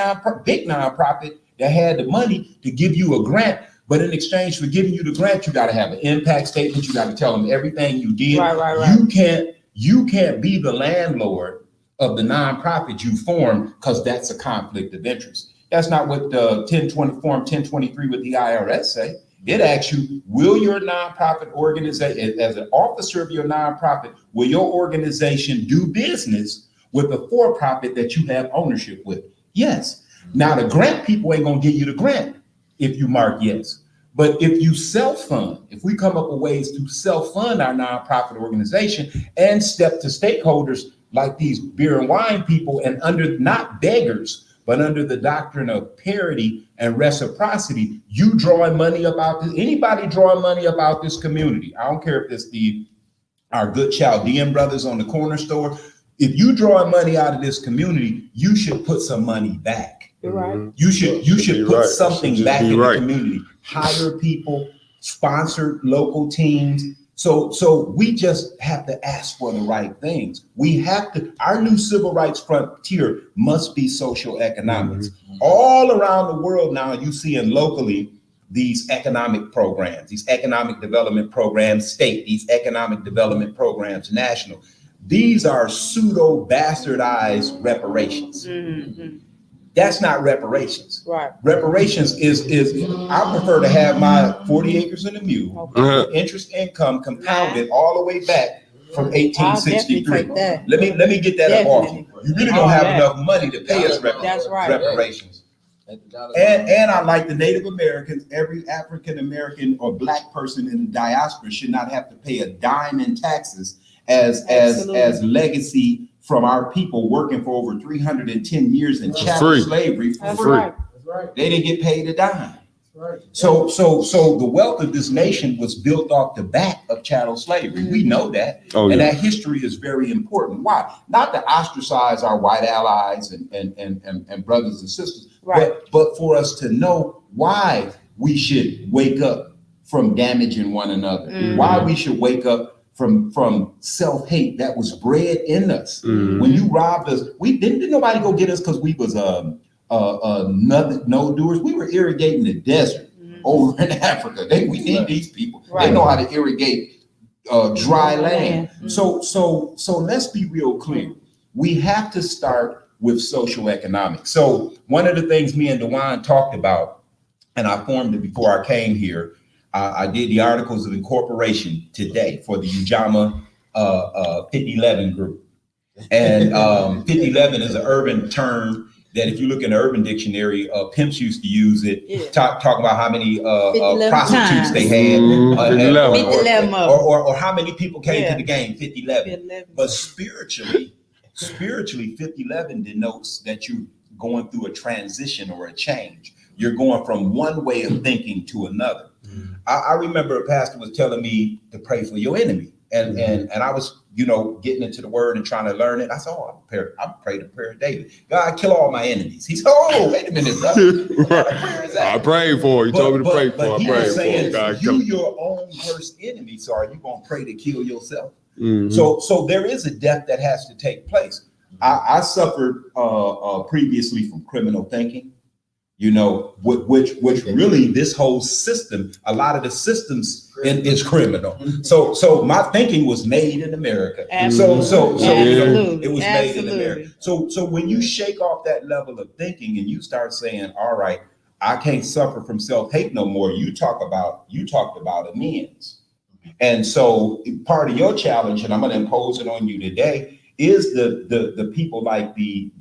big nonprofit that had the money to give you a grant. But in exchange for giving you the grant, you got to have an impact statement. You got to tell them everything you did. Right. You can't be the landlord of the nonprofit you formed, because that's a conflict of interest. That's not what the Form 1023 with the IRS say. It asks you, will your nonprofit organization, as an officer of your nonprofit, will your organization do business with a for-profit that you have ownership with? Yes. Now, the grant people ain't gonna give you the grant if you mark yes. But if you self-fund, if we come up with ways to self-fund our nonprofit organization and step to stakeholders like these beer and wine people, and under not beggars, but under the doctrine of parity and reciprocity, you drawing money about this, anybody drawing money about this community. I don't care if it's our good Chaldean brothers on the corner store. If you drawing money out of this community, you should put some money back. You're right. You should put something back in the community. Hire people, sponsor local teams. So we just have to ask for the right things. We have to, our new civil rights frontier must be social economics. All around the world now, you see in locally these economic programs, these economic development programs, state, these economic development programs, national. These are pseudo bastardized reparations. That's not reparations. Right. Reparations is I prefer to have my 40 acres and a mule, interest income compounded all the way back from 1863. Let me get that up off you. You really don't have enough money to pay us reparations. And I like the Native Americans, every African American or Black person in the diaspora should not have to pay a dime in taxes as legacy from our people working for over 310 years in chattel slavery for free. Right. They didn't get paid a dime. So the wealth of this nation was built off the back of chattel slavery. We know that. And that history is very important. Why? Not to ostracize our white allies and brothers and sisters, but for us to know why we should wake up from damaging one another, why we should wake up from self-hate that was bred in us. When you robbed us, didn't nobody go get us because we was no doers. We were irrigating the desert over in Africa. We need these people. They know how to irrigate dry land. So let's be real clear. We have to start with social economics. So one of the things me and DeWine talked about, and I formed it before I came here, I did the articles of incorporation today for the UJAMA 5011 group. And 5011 is an urban term that if you look in the Urban Dictionary, pimps used to use it, Yeah. talk about how many 11 prostitutes times. they had, 11. or how many people came Yeah. to the game, 50-11. 11. But spiritually, 50-11 denotes that you're going through a transition or a change. You're going from one way of thinking to another. I remember a pastor was telling me to pray for your enemy. And I was, getting into the word and trying to learn it. I said, I prayed the prayer of David. God, kill all my enemies. He said, oh, wait a minute, brother. What kind of prayer is that? I prayed for it. You told me to pray for it. I He prayed was for it. saying, God, you your own worst enemy. So are you going to pray to kill yourself? Mhm. So there is a death that has to take place. I suffered previously from criminal thinking. Which really this whole system, a lot of the systems is criminal. So my thinking was made in America. Absolutely. So Absolutely. it was made in Absolutely. America. So when you shake off that level of thinking and you start saying, all right, I can't suffer from self-hate no more. You talked about amends. And so part of your challenge, and I'm going to impose it on you today, is the people like the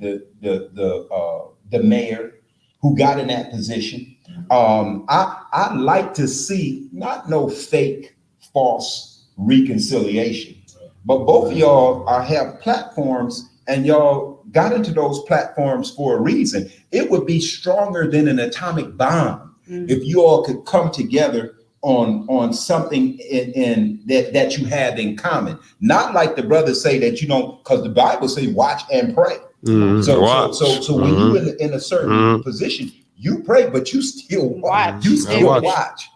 mayor who got in that position. I like to see not no fake, false reconciliation, but both of y'all have platforms, and y'all got into those platforms for a reason. It would be stronger than an atomic bomb if you all could come together on something in that you have in common. Not like the brothers say that you don't, because the Bible says watch and pray. So when you in a certain position, you pray, but you still watch. Watch.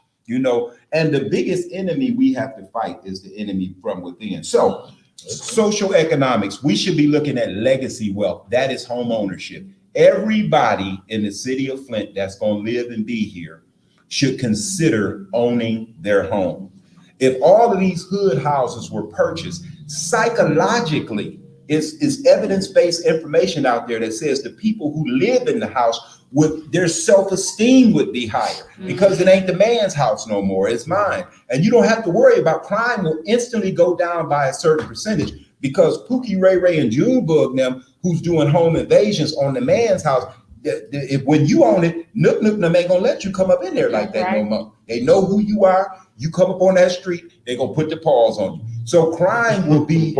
And the biggest enemy we have to fight is the enemy from within. So social economics, we should be looking at legacy wealth. That is home ownership. Everybody in the city of Flint that's going to live and be here should consider owning their home. If all of these hood houses were purchased, psychologically, is evidence-based information out there that says the people who live in the house their self-esteem would be higher because it ain't the man's house no more, it's mine. And you don't have to worry about crime will instantly go down by a certain percentage because Pookie, Ray Ray, and Junebug them who's doing home invasions on the man's house, if when you own it, Nook them ain't gonna let you come up in there like that no more. They know who you are. You come up on that street, they gonna put the paws on you. So crime will be it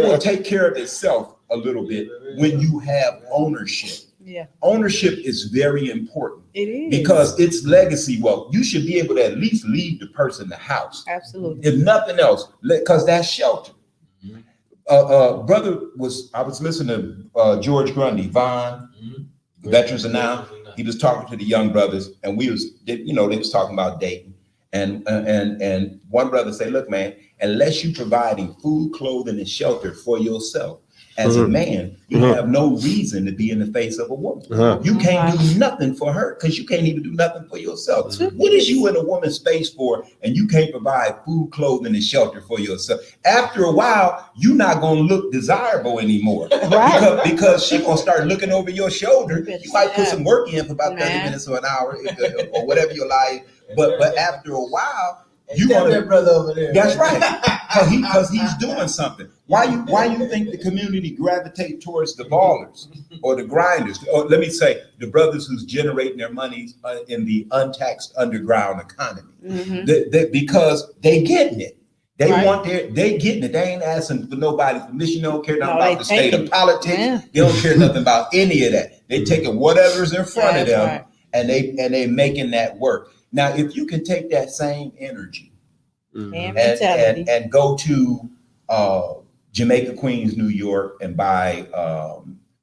will take care of itself a little bit when you have ownership. Yeah. Ownership is very important. It is. Because it's legacy wealth. You should be able to at least leave the person the house. Absolutely. If nothing else, because that's shelter. I was listening to George Grundy, Vaughn, Veterans of Now. He was talking to the young brothers, and they was talking about dating. And one brother said, look, man, unless you're providing food, clothing, and shelter for yourself, as a man, you have no reason to be in the face of a woman. You can't do nothing for her because you can't even do nothing for yourself. What is you in a woman's space for, and you can't provide food, clothing, and shelter for yourself? After a while, you're not going to look desirable anymore. Right. Because she's going to start looking over your shoulder. You might put some work in for about 30 minutes or an hour or whatever you like. But after a while, you want that brother over there. That's right, because he's doing something. Why you think the community gravitate towards the ballers or the grinders? Or let me say, the brothers who's generating their monies in the untaxed underground economy, because they getting it. They getting it. They ain't asking for nobody's permission. They don't care nothing about the state of politics. Yeah. They don't care nothing about any of that. They taking whatever's in front of them, and they making that work. Now, if you can take that same energy and go to Jamaica, Queens, New York, and buy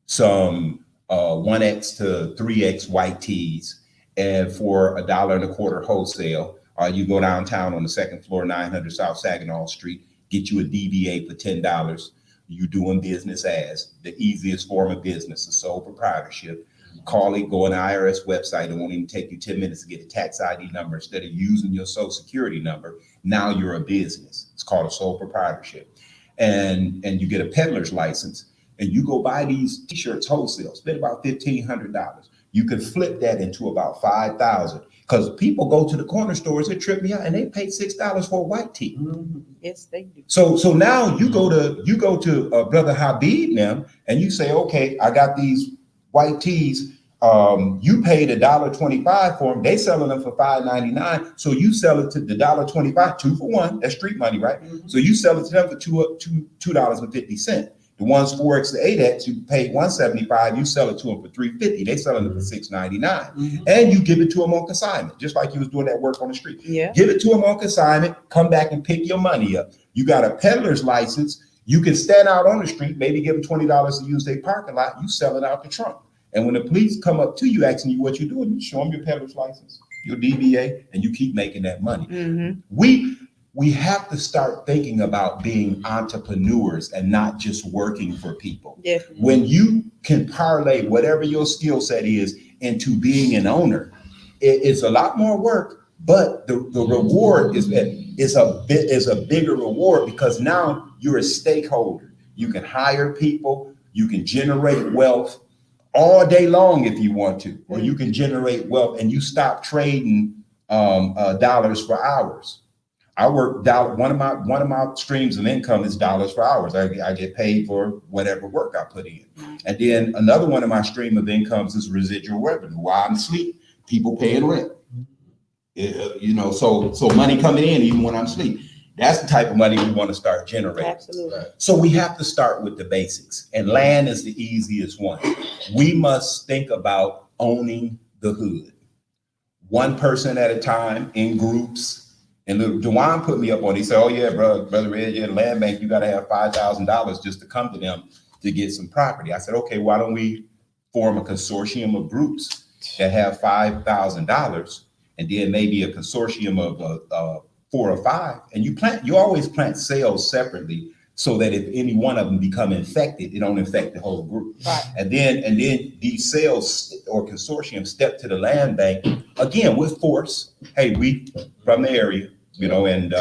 some 1X to 3X white tees and for $1.25 wholesale, you go downtown on the second floor, 900 South Saginaw Street, get you a DBA for $10. You doing business as the easiest form of business, a sole proprietorship. Call it, go on the IRS website. It won't even take you 10 minutes to get a tax ID number. Instead of using your social security number, now you're a business. It's called a sole proprietorship. And you get a peddler's license and you go buy these t-shirts wholesale, spend about $1,500. You can flip that into about $5,000 Because people go to the corner stores, it trip me out, and they pay $6 for a white tee. Yes, they do. So now you go to Brother Habib now, and you say, okay, I got these white tees. You paid $1.25 for them. They selling them for $5.99. So you sell it to the $1.25, 2 for 1. That's street money, right? So you sell it to them for $2.50. The ones 4X to 8X, you pay $1.75. You sell it to them for $3.50. They selling it for $6.99, and you give it to them on consignment, just like you was doing that work on the street. Yeah. Give it to them on consignment. Come back and pick your money up. You got a peddler's license. You can stand out on the street, maybe give them $20 to use their parking lot. You sell it out the trunk. And when the police come up to you asking you what you're doing, you show them your peddler's license, your DBA, and you keep making that money. We have to start thinking about being entrepreneurs and not just working for people. Definitely. When you can parlay whatever your skill set is into being an owner, it's a lot more work, but the reward is a bigger reward, because now you're a stakeholder. You can hire people, you can generate wealth all day long if you want to, or you can generate wealth and you stop trading dollars for hours. I work one of my streams of income is dollars for hours. I get paid for whatever work I put in. And then another one of my stream of incomes is residual revenue. While I'm asleep, people paying rent. So money coming in even when I'm asleep. That's the type of money we want to start generating. Absolutely. So we have to start with the basics, and land is the easiest one. We must think about owning the hood, one person at a time, in groups. And Dewan put me up on it. He said, oh yeah, brother Red, yeah, land bank, you got to have $5,000 just to come to them to get some property. I said, okay, why don't we form a consortium of groups that have $5,000, and then maybe a consortium of 4 or 5, and you always plant cells separately, so that if any one of them become infected, it don't infect the whole group. Right. And then these cells or consortiums step to the land bank again with force. Hey, we from the area, and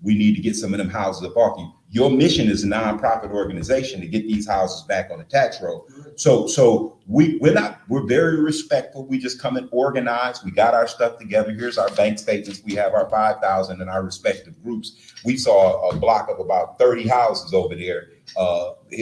we need to get some of them houses up off you. Your mission is a nonprofit organization to get these houses back on the tax roll. So we're very respectful. We just come and organize. We got our stuff together. Here's our bank statements. We have our 5,000 in our respective groups. We saw a block of about 30 houses over there.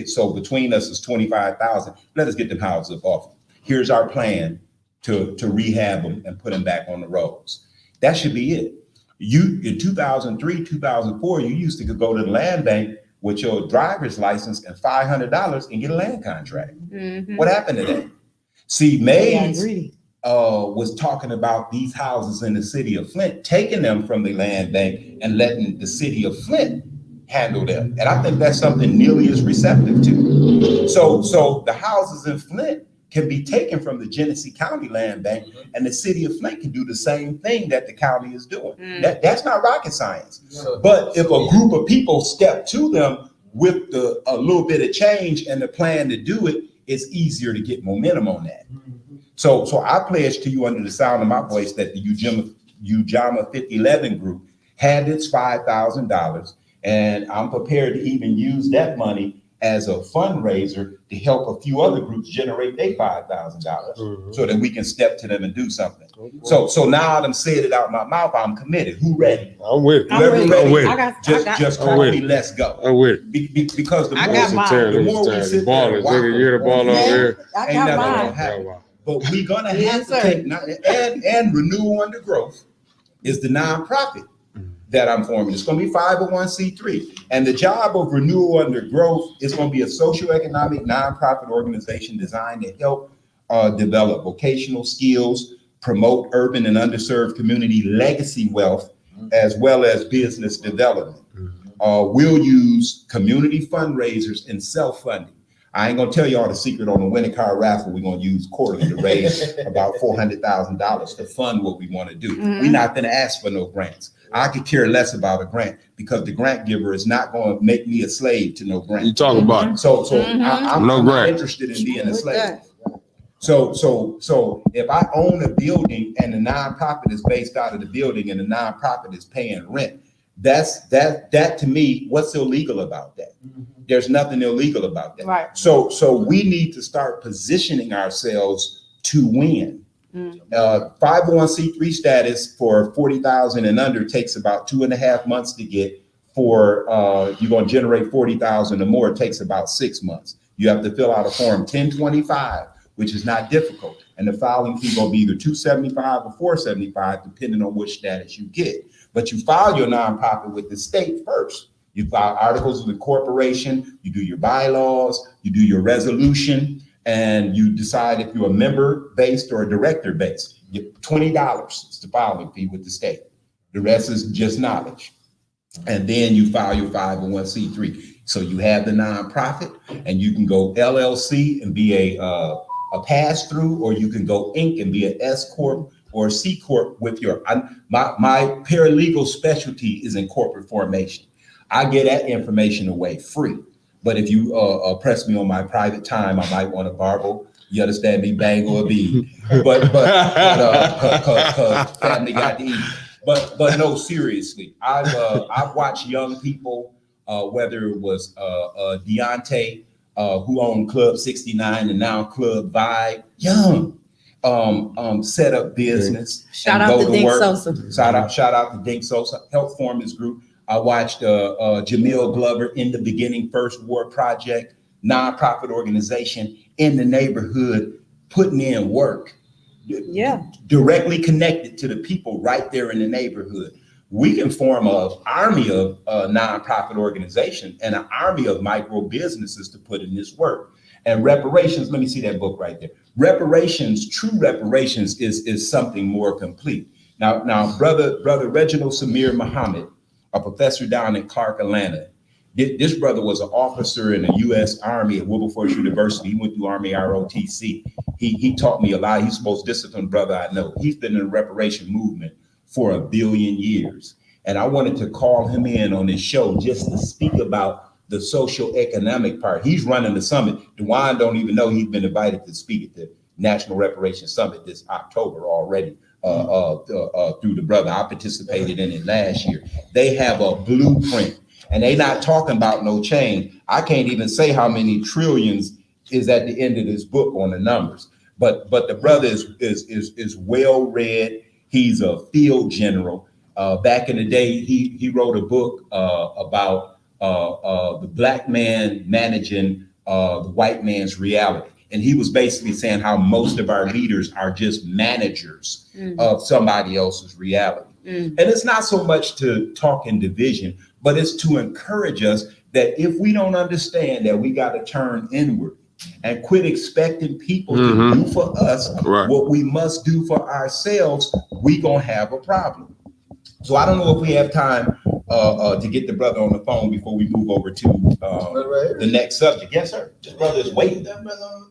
So between us is 25,000. Let us get them houses up off. Here's our plan to rehab them and put them back on the roads. That should be it. You in 2003, 2004, you used to go to the land bank with your driver's license and $500 and get a land contract. What happened to that? See, Mays was talking about these houses in the city of Flint, taking them from the land bank and letting the city of Flint handle them. And I think that's something Neely is receptive to. So the houses in Flint can be taken from the Genesee County Land Bank, and the city of Flint can do the same thing that the county is doing. That's not rocket science. But if a group of people step to them with a little bit of change and the plan to do it, it's easier to get momentum on that. So I pledge to you under the sound of my voice that the Ujamaa 5011 group had its $5,000, and I'm prepared to even use that money as a fundraiser to help a few other groups generate their $5,000 so that we can step to them and do something. So now that I'm saying it out my mouth, I'm committed. Who ready? I'm with it. Whoever ready, Just call me, let's go. I'm with it. Because the more we sit there, you're the ball over here. I ain't got never mine. gonna happen. But we're gonna have to take and Renewal Under Growth is the nonprofit that I'm forming. It's going to be 501c3. And the job of Renewal Under Growth is going to be a socioeconomic nonprofit organization designed to help develop vocational skills, promote urban and underserved community legacy wealth, as well as business development. We'll use community fundraisers and self-funding. I ain't gonna tell you all the secret on the winning car raffle. We're gonna use quarterly to raise about $400,000 to fund what we want to do. We're not gonna ask for no grants. I could care less about a grant because the grant giver is not going to make me a slave to no grant. You talk about it. So I'm not interested in being a slave. So if I own a building and the nonprofit is based out of the building and the nonprofit is paying rent, that to me, what's illegal about that? There's nothing illegal about that. Right. So we need to start positioning ourselves to win. 501c3 status for 40,000 and under takes about 2.5 months to get. For you're going to generate 40,000 or more, it takes about 6 months. You have to fill out a form 1025, which is not difficult, and the filing fee will be either $275 or $475, depending on which status you get. But you file your nonprofit with the state first. You file articles of incorporation, you do your bylaws, you do your resolution, and you decide if you're a member-based or a director-based. $20 is the filing fee with the state. The rest is just knowledge. And then you file your 501c3. So you have the nonprofit, and you can go LLC and be a pass-through, or you can go Inc. and be an S Corp or C Corp with your, my paralegal specialty is in corporate formation. I get that information away free. But if you press me on my private time, I might want to barble. You understand me? Bang or a bead. But family got to eat. But no, seriously, I've watched young people, whether it was Deontay, who owned Club 69 and now Club Vibe, young, set up business. Shout out to Dink Sosa. Shout out to Dink Sosa, helped form his group. I watched Jamil Glover in the Beginning First War Project, nonprofit organization in the neighborhood, putting in work. Yeah. Directly connected to the people right there in the neighborhood. We can form an army of nonprofit organizations and an army of micro businesses to put in this work. And reparations, let me see that book right there. Reparations, true reparations is something more complete. Now, brother Reginald Samir Muhammad, a professor down in Clark, Atlanta. This brother was an officer in the U.S. Army at Wilberforce University. He went through Army ROTC. He taught me a lot. He's the most disciplined brother I know. He's been in the reparation movement for 1 billion years. And I wanted to call him in on this show just to speak about the social economic part. He's running the summit. DeJuan don't even know he's been invited to speak at the National Reparations Summit this October already. Through the brother. I participated in it last year. They have a blueprint, and they not talking about no change. I can't even say how many trillions is at the end of this book on the numbers. But the brother is well read. He's a field general. Back in the day, he wrote a book about the black man managing the white man's reality. And he was basically saying how most of our leaders are just managers of somebody else's reality. And it's not so much to talk in division, but it's to encourage us that if we don't understand that we got to turn inward and quit expecting people to do for us what we must do for ourselves, we gonna have a problem. So I don't know if we have time to get the brother on the phone before we move over to the next subject. Yes, sir. This brother is waiting.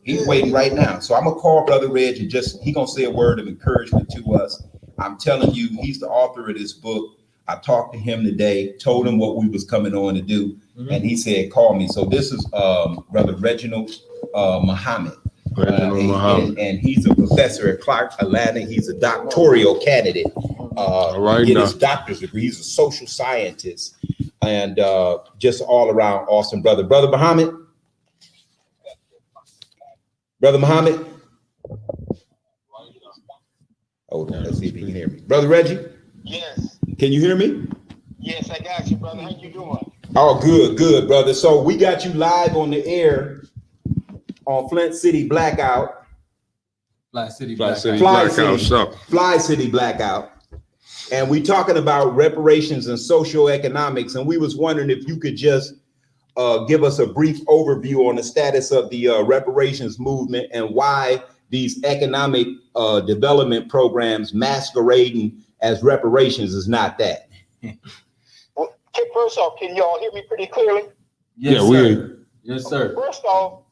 He's waiting right now. So I'm gonna call Brother Reg and he gonna say a word of encouragement to us. I'm telling you, he's the author of this book. I talked to him today, told him what we was coming on to do, and he said, call me. So this is Brother Reginald Muhammad. And he's a professor at Clark, Atlanta. He's a doctoral candidate. Get his doctor's degree. He's a social scientist and just all around awesome brother. Brother Muhammad. Brother Muhammad. Hold on, let's see if he can hear me. Brother Reggie. Yes. Can you hear me? Yes, I got you, brother. How you doing? Oh, good, brother. So we got you live on the air on Fli-City Blackout. Fli-City Fli-City Blackout. And we talking about reparations and social economics. And we was wondering if you could just give us a brief overview on the status of the reparations movement and why these economic development programs masquerading as reparations is not that. Well, first off, can y'all hear me pretty clearly? Yes, yeah, sir. Yes, sir. First off,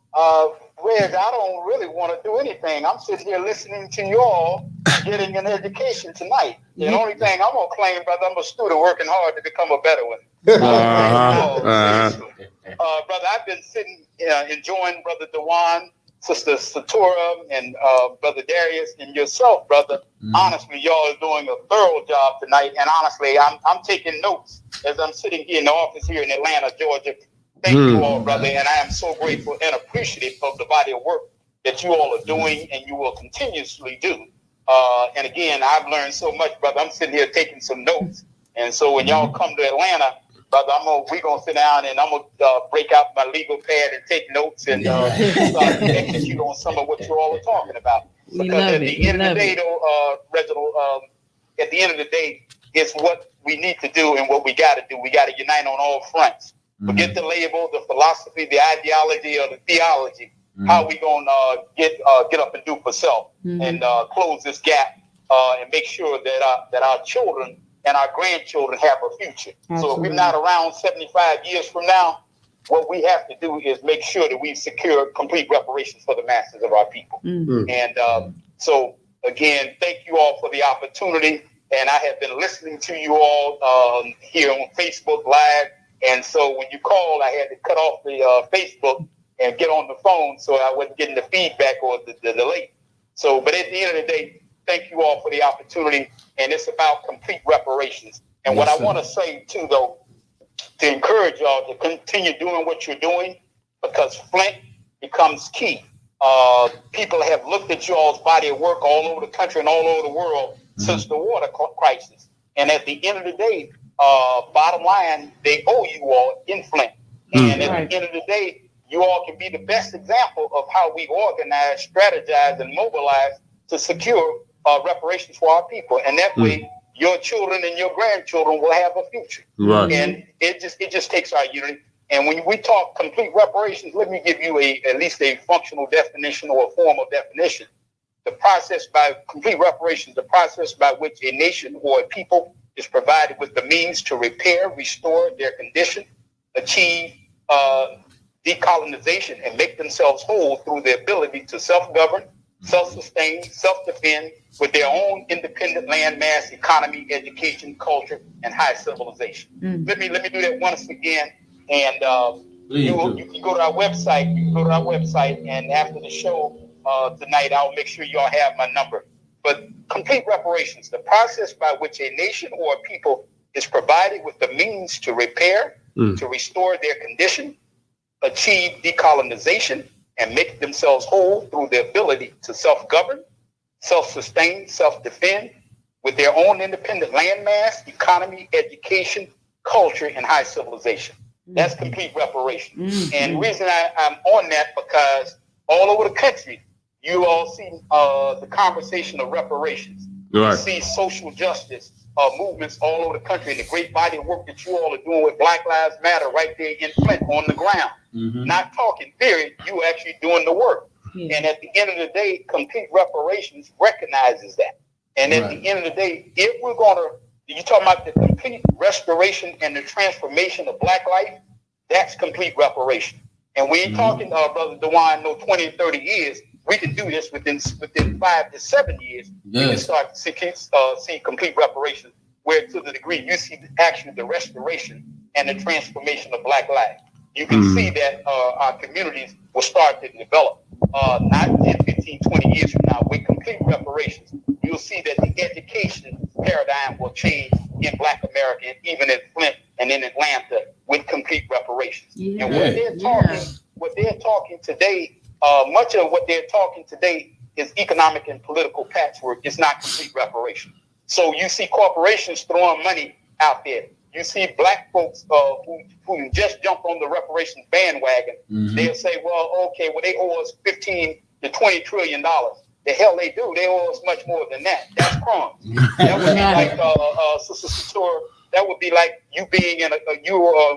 Reg, I don't really want to do anything. I'm sitting here listening to y'all getting an education tonight. The only thing I'm going to claim, brother, I'm a student working hard to become a better one. Brother, I've been sitting, enjoying Brother DeJuan, Sister Satura, and Brother Darius, and yourself, brother. Honestly, y'all are doing a thorough job tonight. And honestly, I'm taking notes as I'm sitting here in the office here in Atlanta, Georgia. Thank you all, brother. And I am so grateful and appreciative of the body of work that you all are doing and you will continuously do. And again, I've learned so much, brother. I'm sitting here taking some notes. And so when y'all come to Atlanta, brother, we're going to sit down and I'm going to break out my legal pad and take notes and start to execute on some of what you all are talking about. Because at the end of the day, though, Reginald, at the end of the day, it's what we need to do and what we got to do. We got to unite on all fronts. Forget the label, the philosophy, the ideology, or the theology. How we going to get up and do for self and close this gap and make sure that our children and our grandchildren have a future. Absolutely. So if we're not around 75 years from now, what we have to do is make sure that we secure complete reparations for the masses of our people. And so, again, thank you all for the opportunity. And I have been listening to you all here on Facebook Live. And so when you called, I had to cut off the Facebook and get on the phone so I wasn't getting the feedback or the delay. So, but at the end of the day, thank you all for the opportunity. And it's about complete reparations. And what I want to say, too, though, to encourage y'all to continue doing what you're doing, because Flint becomes key. People have looked at y'all's body of work all over the country and all over the world since the water crisis. And at the end of the day, bottom line, they owe you all in Flint. And at the end of the day, you all can be the best example of how we organize, strategize, and mobilize to secure reparations for our people. And that way, your children and your grandchildren will have a future. Right. And it just takes our unity. And when we talk complete reparations, let me give you at least a functional definition or a formal definition. The process by complete reparations, the process by which a nation or a people is provided with the means to repair, restore their condition, achieve decolonization, and make themselves whole through the ability to self-govern, self-sustain, self-defend with their own independent landmass, economy, education, culture, and high civilization. Let me do that once again. And you can go to our website. You can go to our website, and after the show tonight, I'll make sure y'all have my number. But complete reparations, the process by which a nation or a people is provided with the means to repair, to restore their condition, achieve decolonization, and make themselves whole through the ability to self-govern, self-sustain, self-defend with their own independent landmass, economy, education, culture, and high civilization. That's complete reparation. And the reason I'm on that, because all over the country, you all see the conversation of reparations. Right. You see social justice movements all over the country, and the great body of work that you all are doing with Black Lives Matter right there in Flint on the ground. Not talking theory, you actually doing the work. And at the end of the day, complete reparations recognizes that. And at the end of the day, if we're going to, you're talking about the complete restoration and the transformation of Black life, that's complete reparation. And we ain't talking, Brother DeWine, no 20 and 30 years. We can do this within 5 to 7 years. We can start to see complete reparations, where to the degree you see actually the restoration and the transformation of Black life. You can see that our communities will start to develop, not 10, 15, 20 years from now, with complete reparations. You'll see that the education paradigm will change in Black America, and even in Flint and in Atlanta, with complete reparations. And what they're talking today, much of what they're talking today is economic and political patchwork. It's not complete reparation. So you see corporations throwing money out there. You see Black folks who just jumped on the reparations bandwagon. They'll say, well, okay, they owe us $15 to $20 trillion. The hell they do. They owe us much more than that. That's crumbs. That would be like, Sister Satura, that would be like you being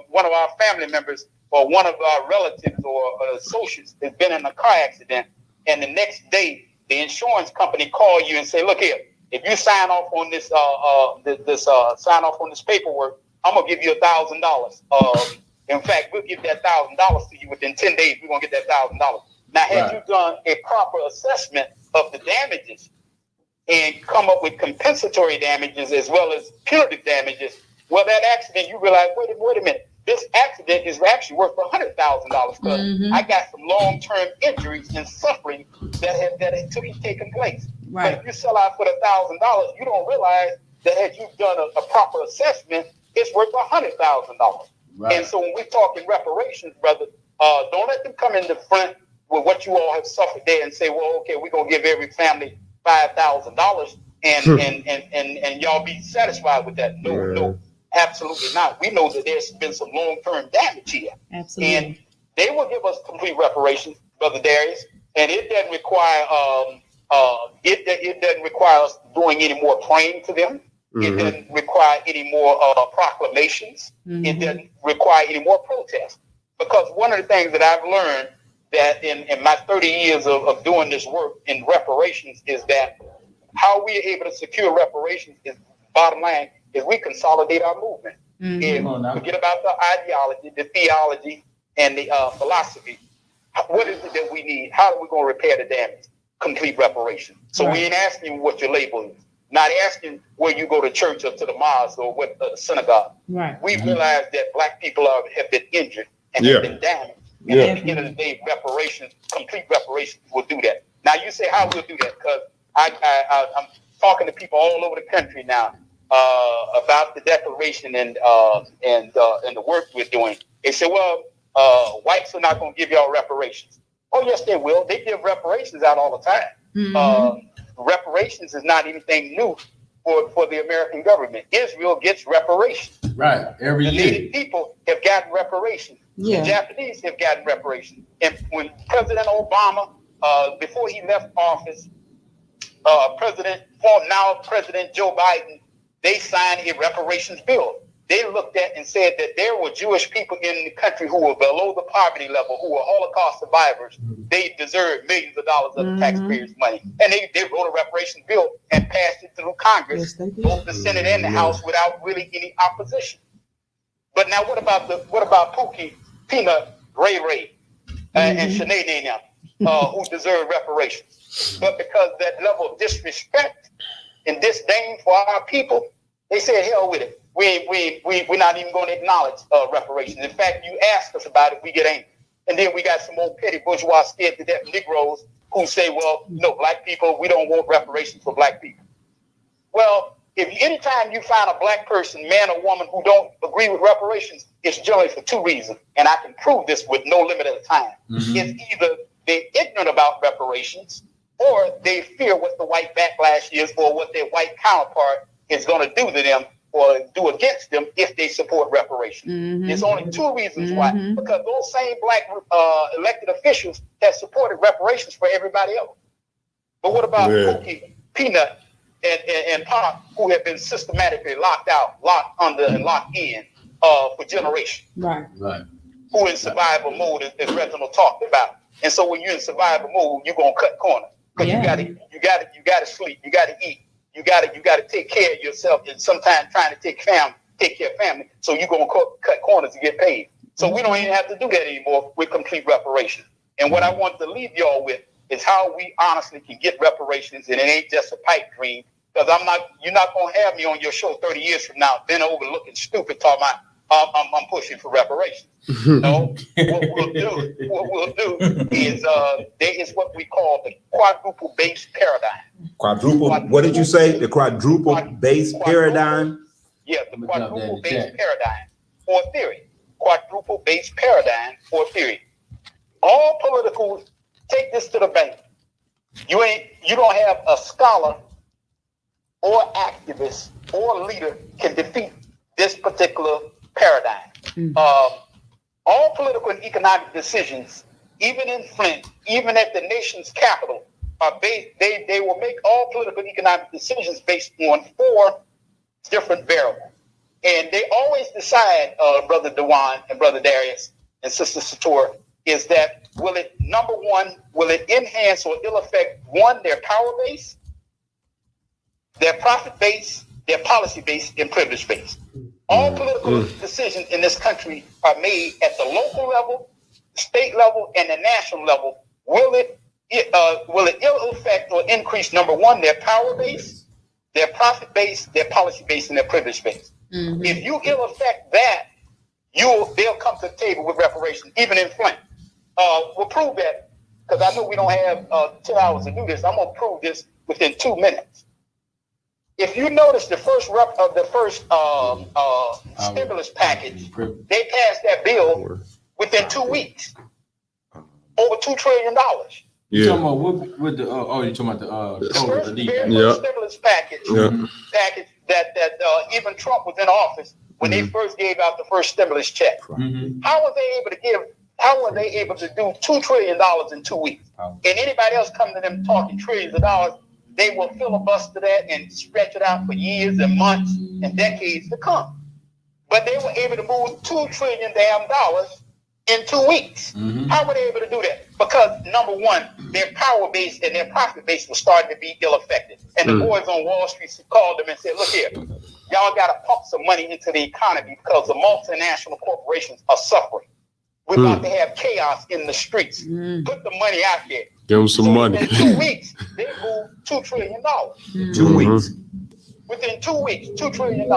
one of our family members or one of our relatives or associates has been in a car accident, and the next day the insurance company call you and say, look here, if you sign off on this sign off on this paperwork, I'm gonna give you $1,000. In fact, we'll give that $1,000 to you within 10 days. We're gonna get that $1,000. Now, had you done a proper assessment of the damages and come up with compensatory damages as well as punitive damages, well, that accident, you realize, wait a minute, this accident is actually worth $100,000 because I got some long-term injuries and suffering that had taken place. Right. But if you sell out for $1,000, you don't realize that had you done a proper assessment, it's worth $100,000. Right. And so when we're talking reparations, brother, don't let them come in the front with what you all have suffered there and say, well, okay, we're going to give every family $5,000 and y'all be satisfied with that? No, absolutely not. We know that there's been some long-term damage here. Absolutely. And they will give us complete reparations, Brother Darius, and it doesn't require it doesn't require us doing any more praying to them. It doesn't require any more proclamations. It doesn't require any more protests. Because one of the things that I've learned that in my 30 years of doing this work in reparations is that how we are able to secure reparations is, bottom line, is we consolidate our movement. And forget about the ideology, the theology, and the philosophy. What is it that we need? How are we going to repair the damage? Complete reparation. So we ain't asking what your label is. Not asking where you go to church or to the mosque or what the synagogue. Right. We realize that Black people have been injured and have been damaged. And at the end of the day, reparations, complete reparations will do that. Now you say how we'll do that? Because I'm talking to people all over the country now about the declaration and the work we're doing. They say, well, whites are not going to give y'all reparations. Oh yes, they will. They give reparations out all the time. Reparations is not anything new for the American government. Israel gets reparations. Right, every the year. Native people have gotten reparations. Yeah. The Japanese have gotten reparations. And when President Obama, before he left office, now President Joe Biden, they signed a reparations bill. They looked at and said that there were Jewish people in the country who were below the poverty level, who were Holocaust survivors. They deserved millions of dollars of the taxpayers' money. And they wrote a reparations bill and passed it through Congress, both the Senate and the House, without really any opposition. But now what about Pookie, Peanut, Ray, and Sinead now, who deserve reparations? But because that level of disrespect and disdain for our people, they said, hell with it. We're not even going to acknowledge reparations. In fact, you ask us about it, we get angry. And then we got some old petty bourgeois scared to death Negroes who say, well, no, Black people, we don't want reparations for Black people. Well, anytime you find a Black person, man or woman, who don't agree with reparations, it's generally for two reasons. And I can prove this with no limit of time. It's either they're ignorant about reparations or they fear what the white backlash is or what their white counterpart is going to do to them or do against them if they support reparations. There's only two reasons why. Because those same Black elected officials have supported reparations for everybody else. But what about Pookie, Peanut, and Pop, who have been systematically locked out, locked under, and locked in for generations? Right. Who in survival mode, as Reginald talked about. And so when you're in survival mode, you're gonna cut corners. Because you gotta sleep, you gotta eat. You gotta take care of yourself, and sometimes trying to take care of family. So you're gonna cut corners to get paid. So we don't even have to do that anymore with complete reparations. And what I want to leave y'all with is how we honestly can get reparations, and it ain't just a pipe dream. Because you're not gonna have me on your show 30 years from now, bent over looking stupid, talking about I'm pushing for reparations. No, what we'll do is there is what we call the quadruple base paradigm. Quadruple, what did you say? The quadruple base paradigm? Yeah, the quadruple base paradigm or theory. Quadruple base paradigm or theory. All political, take this to the bank. You don't have a scholar or activist or leader can defeat this particular paradigm. All political and economic decisions, even in Flint, even at the nation's capital, are based. They will make all political and economic decisions based on 4 different variables, and they always decide, Brother Dewan and Brother Darius and Sister Sator, is that number one, will it enhance or ill affect their power base, their profit base, their policy base, and privilege base. All political decisions in this country are made at the local level, state level, and the national level. Will it ill affect or increase, number one, their power base, their profit base, their policy base, and their privilege base? If you ill affect that, they'll come to the table with reparations, even in Flint. We'll prove that, because I know we don't have 10 hours to do this. I'm going to prove this within 2 minutes. If you notice the first stimulus package, they passed that bill within 2 weeks. Over $2 trillion. You Yeah. talking about what with the you talking about the The COVID first, relief? very Yeah. first stimulus package, that even Trump was in office when they first gave out the first stimulus check. Mhm. How were they able to do $2 trillion in 2 weeks? And anybody else come to them talking trillions of dollars, they will filibuster that and stretch it out for years and months and decades to come. But they were able to move $2 trillion in 2 weeks. How were they able to do that? Because number one, their power base and their profit base was starting to be ill-affected. And the boys on Wall Street called them and said, look here, y'all got to pump some money into the economy because the multinational corporations are suffering. We're about to have chaos in the streets. Put the money out there. Give them some money. Within 2 weeks, they moved $2 trillion. 2 weeks. Within 2 weeks, $2 trillion.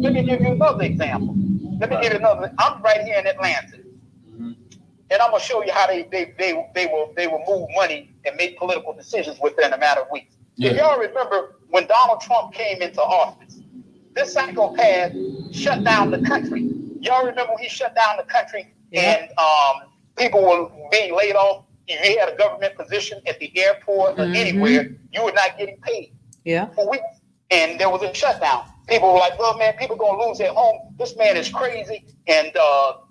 Let me give you another example. I'm right here in Atlanta. And I'm gonna show you how they will move money and make political decisions within a matter of weeks. Yeah. If y'all remember when Donald Trump came into office, this psychopath shut down the country. Y'all remember when he shut down the country and people were being laid off? If you had a government position at the airport or anywhere, you were not getting paid for weeks. And there was a shutdown. People were like, well, man, people gonna lose their home. This man is crazy. And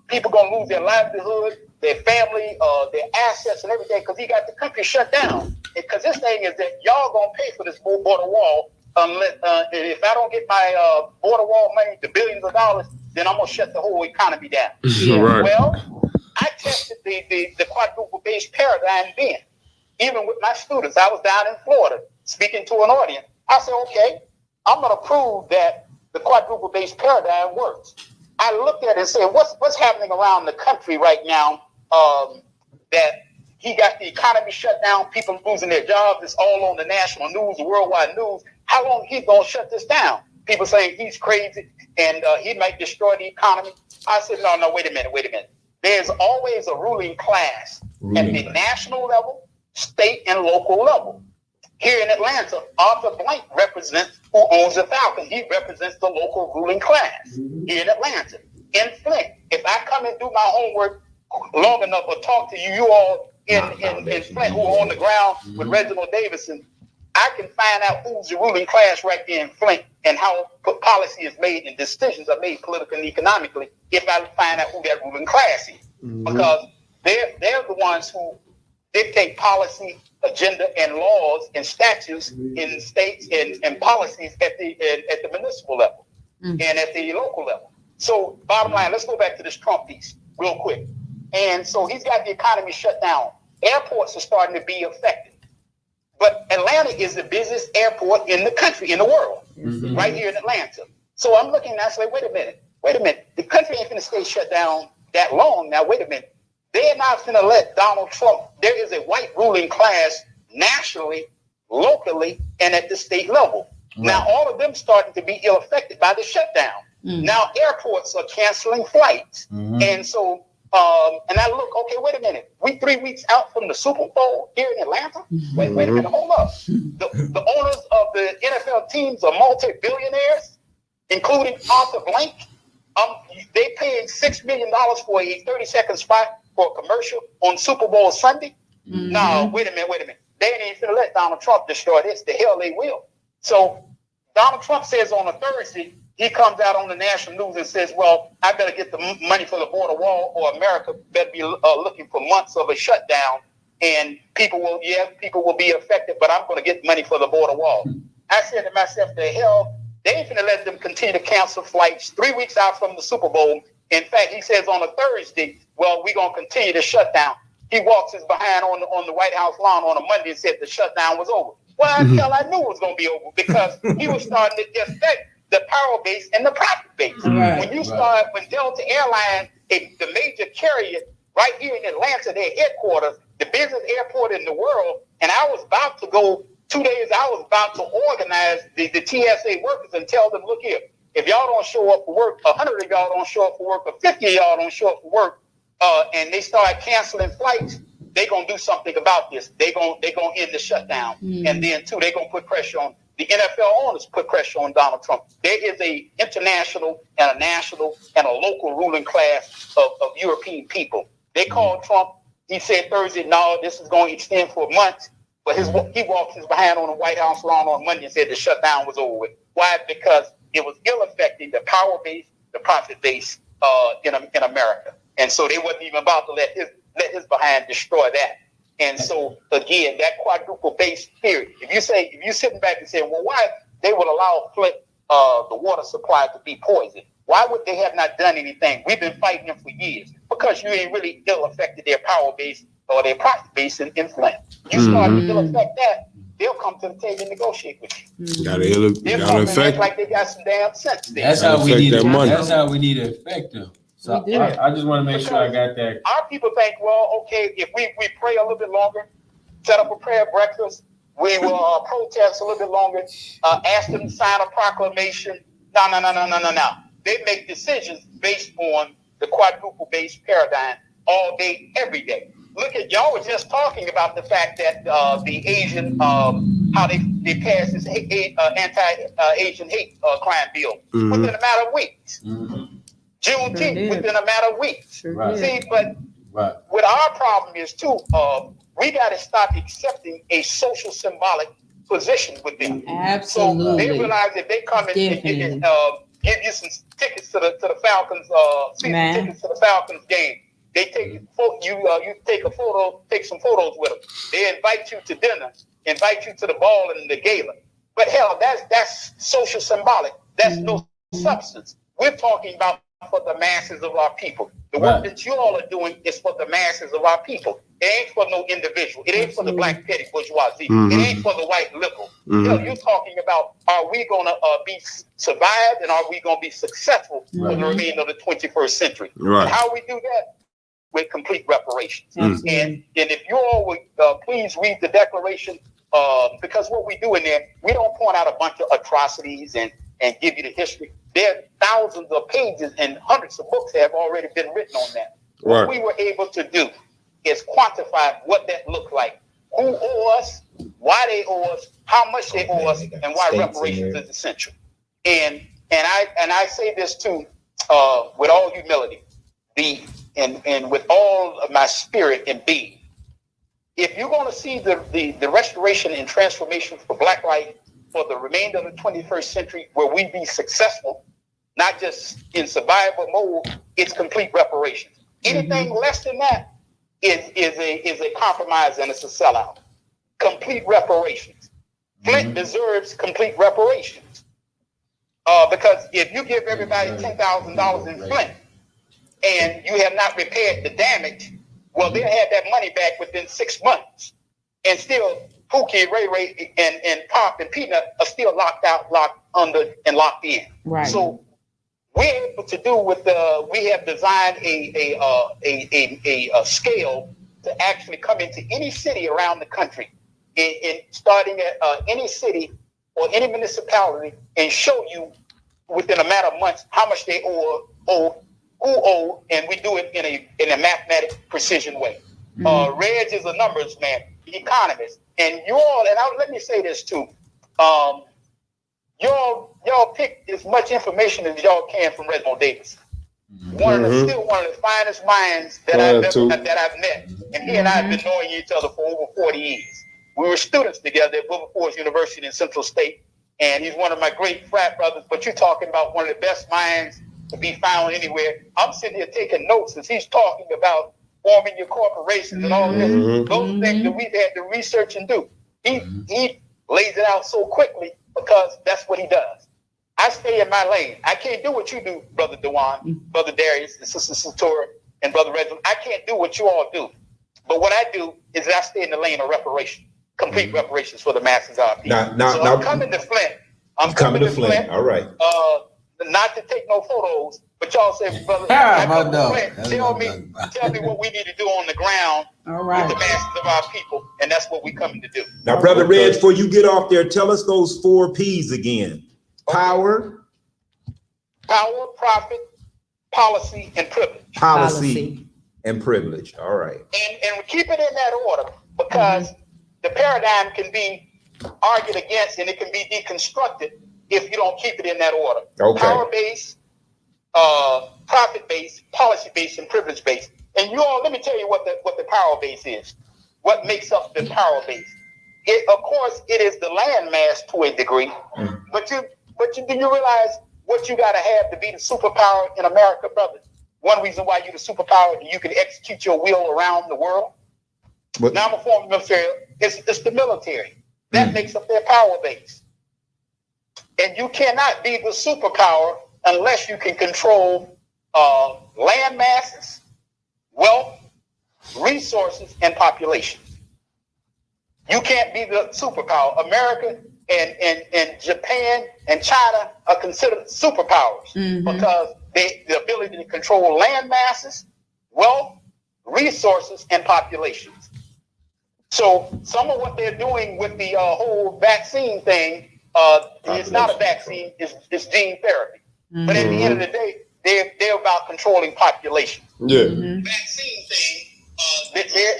people gonna lose their livelihood, their family, their assets and everything because he got the country shut down. Because his thing is that y'all gonna pay for this border wall unless if I don't get my border wall money, the billions of dollars, then I'm gonna shut the whole economy down. Right. Well, I tested the quadruple base paradigm then. Even with my students, I was down in Florida speaking to an audience. I said, okay, I'm gonna prove that the quadruple base paradigm works. I looked at it and said, what's happening around the country right now? That he got the economy shut down, people losing their jobs. It's all on the national news, the worldwide news. How long he gonna shut this down? People saying he's crazy and he might destroy the economy. I said, no, wait a minute. There's always a ruling class at the national level, state and local level. Here in Atlanta, Arthur Blank represents who owns the Falcon. He represents the local ruling class here in Atlanta. In Flint, if I come and do my homework long enough or talk to you all in Flint who are on the ground with Reginald Davison, I can find out who's the ruling class right there in Flint and how policy is made and decisions are made politically and economically if I find out who that ruling class is. Because they're the ones who dictate policy, agenda, and laws and statutes in states and policies at the municipal level and at the local level. So bottom line, let's go back to this Trump piece real quick. And so he's got the economy shut down. Airports are starting to be affected. But Atlanta is the busiest airport in the country, in the world, right here in Atlanta. So I'm looking and I say, wait a minute. The country ain't going to stay shut down that long. Now, wait a minute. They're not going to let Donald Trump. There is a white ruling class nationally, locally, and at the state level. Right. Now, all of them starting to be ill-affected by the shutdown. Now, airports are canceling flights. And so, and I look, okay, wait a minute. We 3 weeks out from the Super Bowl here in Atlanta? Wait a minute, hold up. The owners of the NFL teams are multi-billionaires, including Arthur Blank. They paid $6 million for a 30-second spot for a commercial on Super Bowl Sunday. No, wait a minute. They ain't gonna let Donald Trump destroy this. The hell they will. So Donald Trump says on a Thursday, he comes out on the national news and says, well, I better get the money for the border wall or America better be looking for months of a shutdown and people will be affected, but I'm going to get money for the border wall. I said to myself, the hell, they ain't going to let them continue to cancel flights 3 weeks out from the Super Bowl. In fact, he says on a Thursday, well, we're going to continue the shutdown. He walks his behind on the White House lawn on a Monday and said the shutdown was over. Well, I knew it was going to be over because he was starting to affect the power base and the profit base. When you start, when Delta Airlines, the major carrier right here in Atlanta, their headquarters, the business airport in the world, and I was about to go 2 days, I was about to organize the TSA workers and tell them, look here, if y'all don't show up for work, 100 of y'all don't show up for work, or 50 of y'all don't show up for work, and they start canceling flights, they're going to do something about this. They're going to end the shutdown. And then, too, they're going to put pressure on the NFL owners, put pressure on Donald Trump. There is a international and a national and a local ruling class of European people. They call Trump He said Thursday, no, this is going to extend for months. But he walked his behind on the White House lawn on Monday and said the shutdown was over with. Why? Because it was ill affecting the power base, the profit base in America. And so they wasn't even about to let his behind destroy that. And so again, that quadruple base theory. If you're sitting back and saying, well, why they would allow Flint the water supply to be poisoned? Why would they have not done anything? We've been fighting them for years because you ain't really ill affected their power base or their profit base in Flint. You start to ill affect that, they'll come to the table and negotiate with you. Gotta affect like they got some damn sense. That's how we need that money. That's how we need to affect them. So I just want to make sure I got that. Our people think, well, okay, if we pray a little bit longer, set up a prayer breakfast, we will protest a little bit longer, ask them to sign a proclamation. No. They make decisions based on the quadruple base paradigm all day, every day. Look at, y'all were just talking about the fact that the Asian, how they passed this anti-Asian hate crime bill within a matter of weeks. Juneteenth within a matter of weeks. Right. See, but what our problem is too, we got to stop accepting a social symbolic position with them. Absolutely. So they realize that they come and give you some tickets to the Falcons, season tickets to the Falcons game. They take you take a photo, take some photos with them. They invite you to dinner, invite you to the ball and the gala. But hell, that's social symbolic. That's no substance. We're talking about for the masses of our people. The work that you all are doing is for the masses of our people. It ain't for no individual. It ain't for the black petty bourgeoisie. It ain't for the white liberal. Hell, you're talking about, are we going to be survived and are we going to be successful for the remainder of the 21st century? And how we do that? With complete reparations. And if you all would please read the Declaration, because what we do in there, we don't point out a bunch of atrocities and give you the history. There are thousands of pages and hundreds of books that have already been written on that. What we were able to do is quantify what that looked like, who owe us, why they owe us, how much they owe us, and why reparations is essential. And I say this too, with all humility, and with all of my spirit and being. If you're going to see the restoration and transformation for Black life for the remainder of the 21st century, where we be successful, not just in survival mode, it's complete reparations. Anything less than that is a compromise and it's a sellout. Complete reparations. Flint deserves complete reparations. Because if you give everybody $10,000 in Flint and you have not repaired the damage, well, they'll have that money back within 6 months. And still, Pookie, Ray Ray, and Pop and Peanut are still locked out, locked under, and locked in. Right. So we're able to do we have designed a scale to actually come into any city around the country, in starting at any city or any municipality, and show you within a matter of months how much they owe, and we do it in a mathematic precision way. Reg is a numbers man, economist, and you all, and let me say this too, y'all pick as much information as y'all can from Redmond Davis. Still one of the finest minds that I've met, and he and I have been knowing each other for over 40 years. We were students together at Wilberforce University in Central State, and he's one of my great frat brothers. But you're talking about one of the best minds to be found anywhere. I'm sitting here taking notes as he's talking about forming your corporations and all this. Those things that we've had to research and do. He lays it out so quickly because that's what he does. I stay in my lane. I can't do what you do, Brother Dewan, Brother Darius, and Sister Satora, and Brother Reginald. I can't do what you all do. But what I do is I stay in the lane of reparation, complete reparations for the masses of our people. I'm coming to Flint. I'm coming to Flint. All right. Not to take no photos, but y'all say, brother, tell me what we need to do on the ground with the masses of our people, and that's what we're coming to do. Now, Brother Reg, before you get off there, tell us those 4 P's again. Power, profit, policy, and privilege. Policy and privilege. All right. And we keep it in that order because the paradigm can be argued against and it can be deconstructed if you don't keep it in that order. Okay. Power-based, profit-based, policy-based, and privilege-based. And you all, let me tell you what the power base is. What makes up the power base? Of course, it is the land mass to a degree, but do you realize what you got to have to be the superpower in America, brother? One reason why you're the superpower is you can execute your will around the world. But Now I'm a former military. It's the military that makes up their power base, and you cannot be the superpower unless you can control land masses, wealth, resources, and population. You can't be the superpower. America and Japan and China are considered superpowers because the ability to control land masses, wealth, resources, and populations. So some of what they're doing with the whole vaccine thing, it's not a vaccine, it's gene therapy. But at the end of the day, they're about controlling population. yeah, Vaccine thing,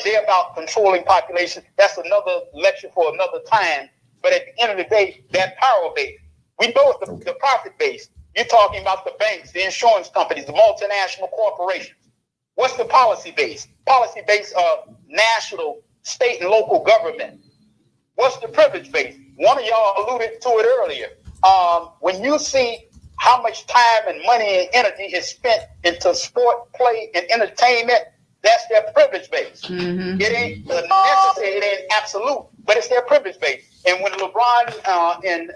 they're about controlling population. That's another lecture for another time. But at the end of the day, that power base, we know it's the profit base. You're talking about the banks, the insurance companies, the multinational corporations. What's the policy base? Policy base of national, state, and local government. What's the privilege base? One of y'all alluded to it earlier. When you see how much time and money and energy is spent into sport, play, and entertainment, that's their privilege base. It ain't necessary, it ain't absolute, but it's their privilege base. And when LeBron and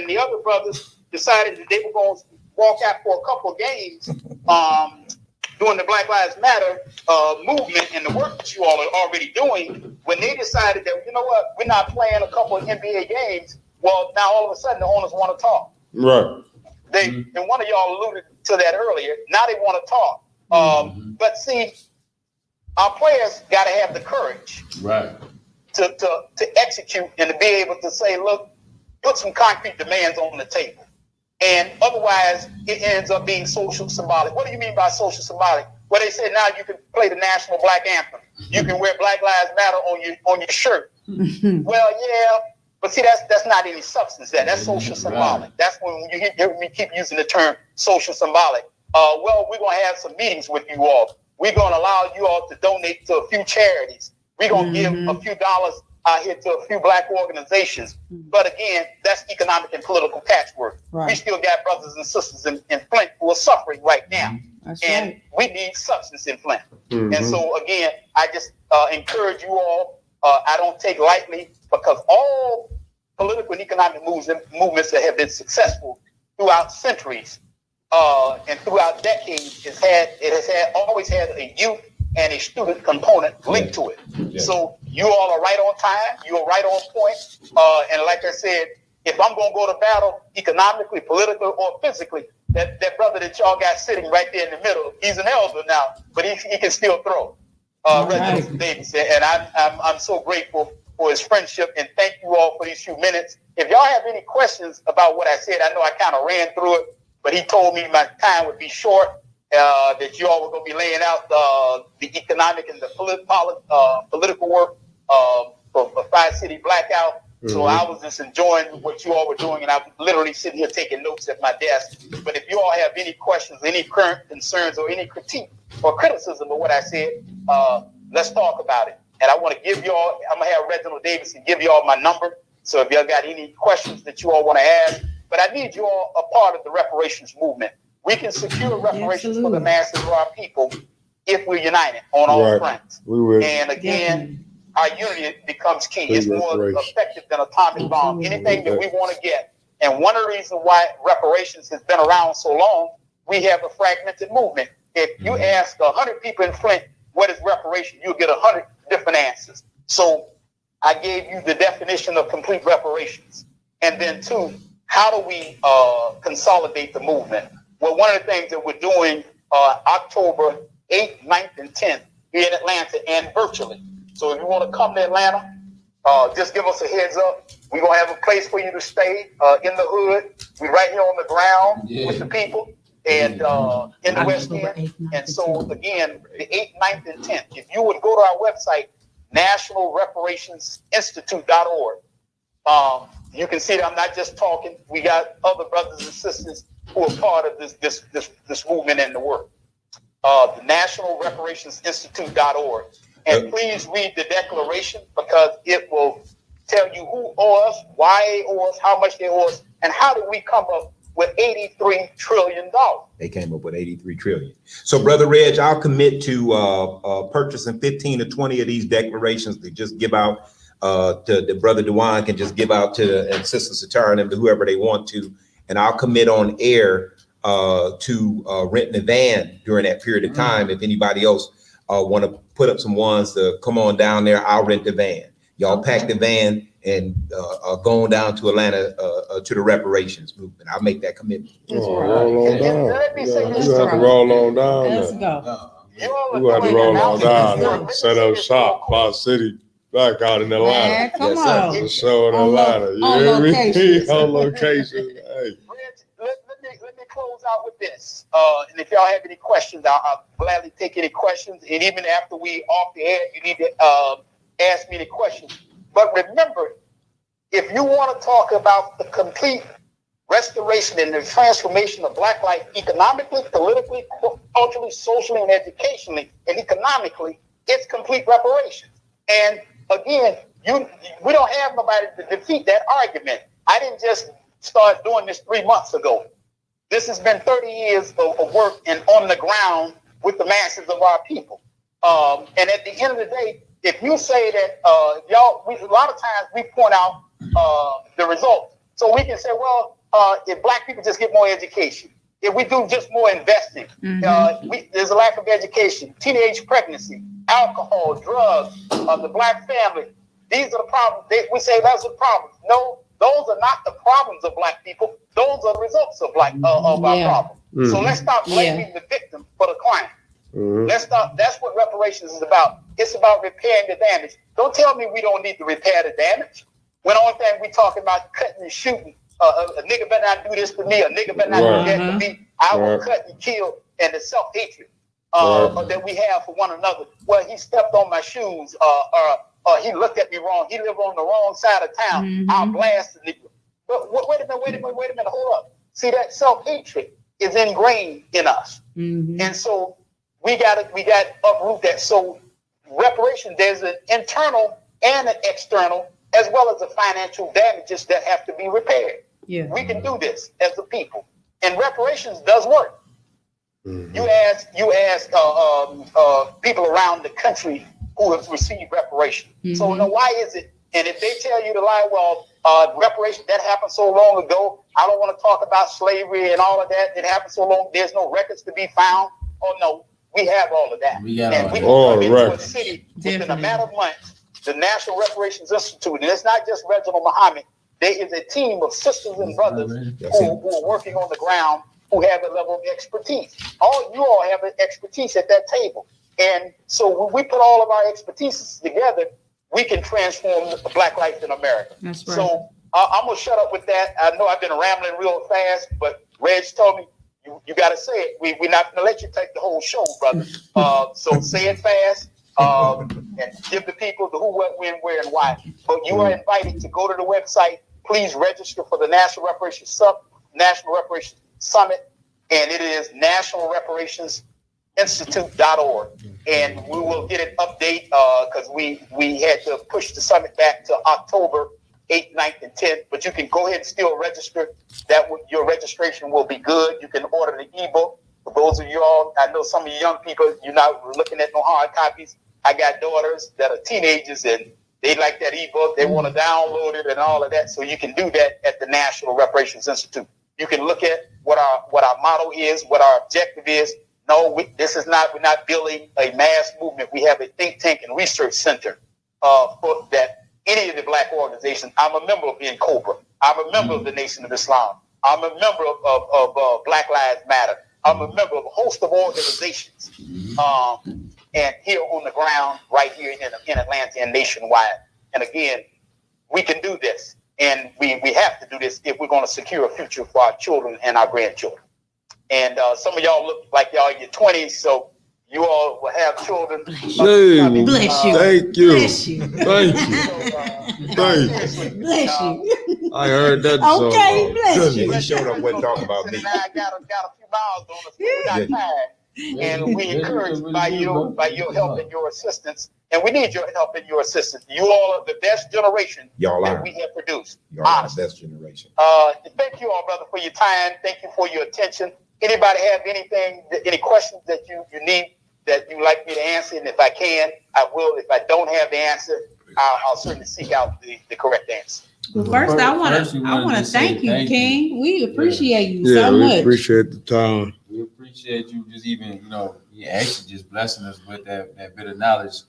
the other brothers decided that they were going to walk out for a couple of games during the Black Lives Matter movement and the work that you all are already doing, when they decided that, you know what, we're not playing a couple of NBA games, well, now all of a sudden the owners want to talk. right. And one of y'all alluded to that earlier. Now they want to talk. But see, our players got to have the courage, Right. to execute and to be able to say, look, put some concrete demands on the table. And otherwise, it ends up being social symbolic. What do you mean by social symbolic? Well, they said now you can play the national black anthem. You can wear Black Lives Matter on your shirt. Well, yeah, but see, that's not any substance there. That's social symbolic. That's when you hear me keep using the term social symbolic. Well, we're going to have some meetings with you all. We're going to allow you all to donate to a few charities. We're going to give a few dollars out here to a few black organizations. But again, that's economic and political patchwork. Right. We still got brothers and sisters in Flint who are suffering right now. That's And right. we need substance in Flint. And so again, I just encourage you all. I don't take lightly, because all political and economic movements that have been successful throughout centuries and throughout decades always had a youth and a student component linked to it. Yeah. So you all are right on time. You are right on point. And like I said, if I'm going to go to battle economically, politically, or physically, that brother that y'all got sitting right there in the middle, he's an elder now, but he can still throw. Reginald Davis, and I'm so grateful for his friendship, and thank you all for these few minutes. If y'all have any questions about what I said, I know I kind of ran through it, but he told me my time would be short, that you all were going to be laying out the economic and the political work for Fli-City Blackout. So I was just enjoying what you all were doing, and I'm literally sitting here taking notes at my desk. But if you all have any questions, any current concerns, or any critique or criticism of what I said, let's talk about it. And I want to give y'all, I'm going to have Reginald Davidson give y'all my number. So if y'all got any questions that you all want to ask, but I need you all a part of the reparations movement. We can secure reparations for the masses of our people if we're united on all fronts. We will. And again, our unity becomes key. It's more effective than atomic bomb. Anything that we want to get. And one of the reasons why reparations has been around so long, we have a fragmented movement. If you ask 100 people in Flint, what is reparation, you'll get 100 different answers. So I gave you the definition of complete reparations. And then two, how do we consolidate the movement? Well, one of the things that we're doing October 8th, 9th, and 10th here in Atlanta and virtually. So if you want to come to Atlanta, just give us a heads up. We're going to have a place for you to stay in the hood. We're right here on the ground with the people and in the West End. And so again, the 8th, 9th, and 10th, if you would go to our website, nationalreparationsinstitute.org, you can see that I'm not just talking. We got other brothers and sisters who are part of this movement and the work. the National Reparations Institute.org. And please read the declaration because it will tell you who owe us, why they owe us, how much they owe us, and how did we come up with $83 trillion. They came up with 83 trillion. So Brother Reg, I'll commit to purchasing 15 or 20 of these declarations to just give out to the Brother Dewan can just give out to and Sister Satara and them to whoever they want to. And I'll commit on air to renting a van during that period of time. If anybody else want to put up some ones to come on down there, I'll rent the van. Y'all pack the van and going down to Atlanta to the reparations movement. I'll make that commitment. Roll on down. Let me say this. You have to roll on down. Let's There. go. You all You are have to doing roll on announcements. down and set up shop, Fli-City, back out in Atlanta. Man, come Yes, sir. on. The show in On Atlanta. You on hear me? locations. On location. Hey. Let me close out with this. And if y'all have any questions, I'll gladly take any questions. And even after we off the air, you need to ask me the questions. But remember, if you want to talk about the complete restoration and the transformation of Black life economically, politically, culturally, socially, and educationally, and economically, it's complete reparations. And again, we don't have nobody to defeat that argument. I didn't just start doing this 3 months ago. This has been 30 years of work and on the ground with the masses of our people. And at the end of the day, if you say that a lot of times we point out the results. So we can say, well, if Black people just get more education, if we do just more investing, there's a lack of education, teenage pregnancy, alcohol, drugs, the Black family. These are the problems. We say those are problems. No, those are not the problems of Black people. Those are the results of our problem. So let's stop blaming the victim for the crime. Let's stop. That's what reparations is about. It's about repairing the damage. Don't tell me we don't need to repair the damage. When the only thing we talking about cutting and shooting, a nigga better not do this to me, a nigga better not do that to me. I will cut and kill, and the self-hatred that we have for one another. Well, he stepped on my shoes, or he looked at me wrong. He lived on the wrong side of town. I'll blast the nigga. But wait a minute, hold up. See, that self-hatred is ingrained in us. And so we got to uproot that. So reparation, there's an internal and an external, as well as the financial damages that have to be repaired. We can do this as a people, and reparations does work. You ask people around the country who have received reparations. So now why is it? And if they tell you to lie, well, reparation that happened so long ago. I don't want to talk about slavery and all of that. It happened so long. There's no records to be found. Oh no, we have all of that. We got and we all can the come into a records. city within a matter of months. The National Reparations Institute, and it's not just Reginald Muhammad. There is a team of sisters and brothers who are working on the ground who have a level of expertise. You all have an expertise at that table. And so when we put all of our expertise together, we can transform the Black life in America. That's right. So I'm going to shut up with that. I know I've been rambling real fast, but Reg told me, you got to say it. We're not going to let you take the whole show, brother. So say it fast. And give the people the who, what, when, where, and why. But you are invited to go to the website. Please register for the National Reparations Summit, and it is National Reparations Institute.org. And we will get an update because we had to push the summit back to October 8th, 9th, and 10th. But you can go ahead and still register. Your registration will be good. You can order the ebook. For those of you all, I know some of you young people, you're not looking at no hard copies. I got daughters that are teenagers and they like that ebook. They want to download it and all of that. So you can do that at the National Reparations Institute. You can look at what our motto is, what our objective is. No, we're not building a mass movement. We have a think tank and research center for that. Any of the Black organizations. I'm a member of Cobra. I'm a member of the Nation of Islam. I'm a member of Black Lives Matter. I'm a member of a host of organizations, and here on the ground, right here in Atlanta and nationwide. And again, we can do this, and we have to do this if we're going to secure a future for our children and our grandchildren. And some of y'all look like y'all in your 20s, so you all will have children. Hey, Bless you. Thank you. Bless you. Thank you. Thank you. Bless you. I heard that. Okay, bless you. He showed up wasn't talking about me. I got a few miles on us, but we're not tired. And we encouraged by your help and your assistance. And we need your help and your assistance. You all are the best generation Y'all that are. we have produced. Y'all are the Honestly. best generation. Thank you all, brother, for your time. Thank you for your attention. Anybody have anything, any questions that you need that you'd like me to answer? And if I can, I will. If I don't have the answer, I'll certainly seek out the correct answer. Well, first I want to thank you, King. We appreciate you so we much. appreciate the time. We appreciate you just even, actually just blessing us with that bit of knowledge,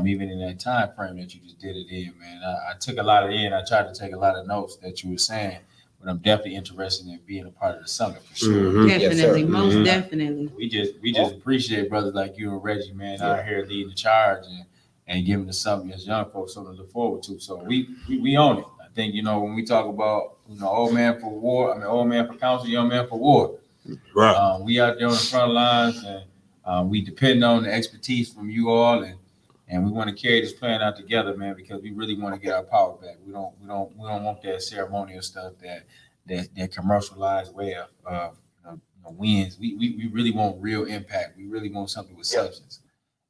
even in that time frame that you just did it in, man. I took a lot of in. I tried to take a lot of notes that you were saying, but I'm definitely interested in being a part of the summit for sure. Mhm. Definitely, Yes, sir. most definitely. We just appreciate brothers like you and Reggie, man, out here leading the charge and giving us something as young folks something to look forward to. So we own it. I think, when we talk about, old man for war, old man for council, young man for war. Right. We out there on the front lines, and we depend on the expertise from you all, and we want to carry this plan out together, man, because we really want to get our power back. We don't want that ceremonial stuff, that commercialized way of wins. We really want real impact. We really want something with substance.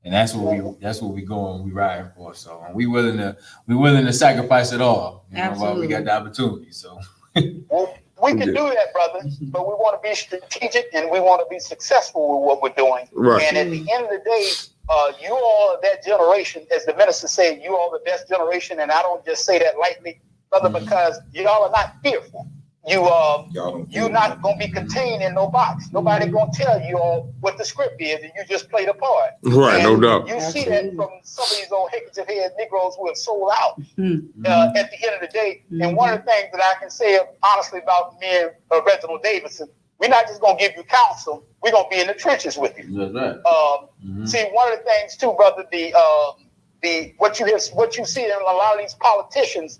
And that's what we going, we riding for. So we willing to sacrifice it all. While we got the opportunity. So Well, we can do that, brother, but we want to be strategic and we want to be successful with what we're doing. Right. And at the end of the day, you all are that generation, as the minister said, you all the best generation, and I don't just say that lightly, brother, because y'all are not fearful. You're not gonna be contained in no box. Nobody gonna tell you all what the script is, and you just play the part. Right, no And doubt. You see that from some of these old handkerchief head Negroes who have sold out at the end of the day. And one of the things that I can say honestly about me and Reginald Davidson, we're not just gonna give you counsel. We're gonna be in the trenches with you. that's right. See, one of the things too, brother, what you see in a lot of these politicians,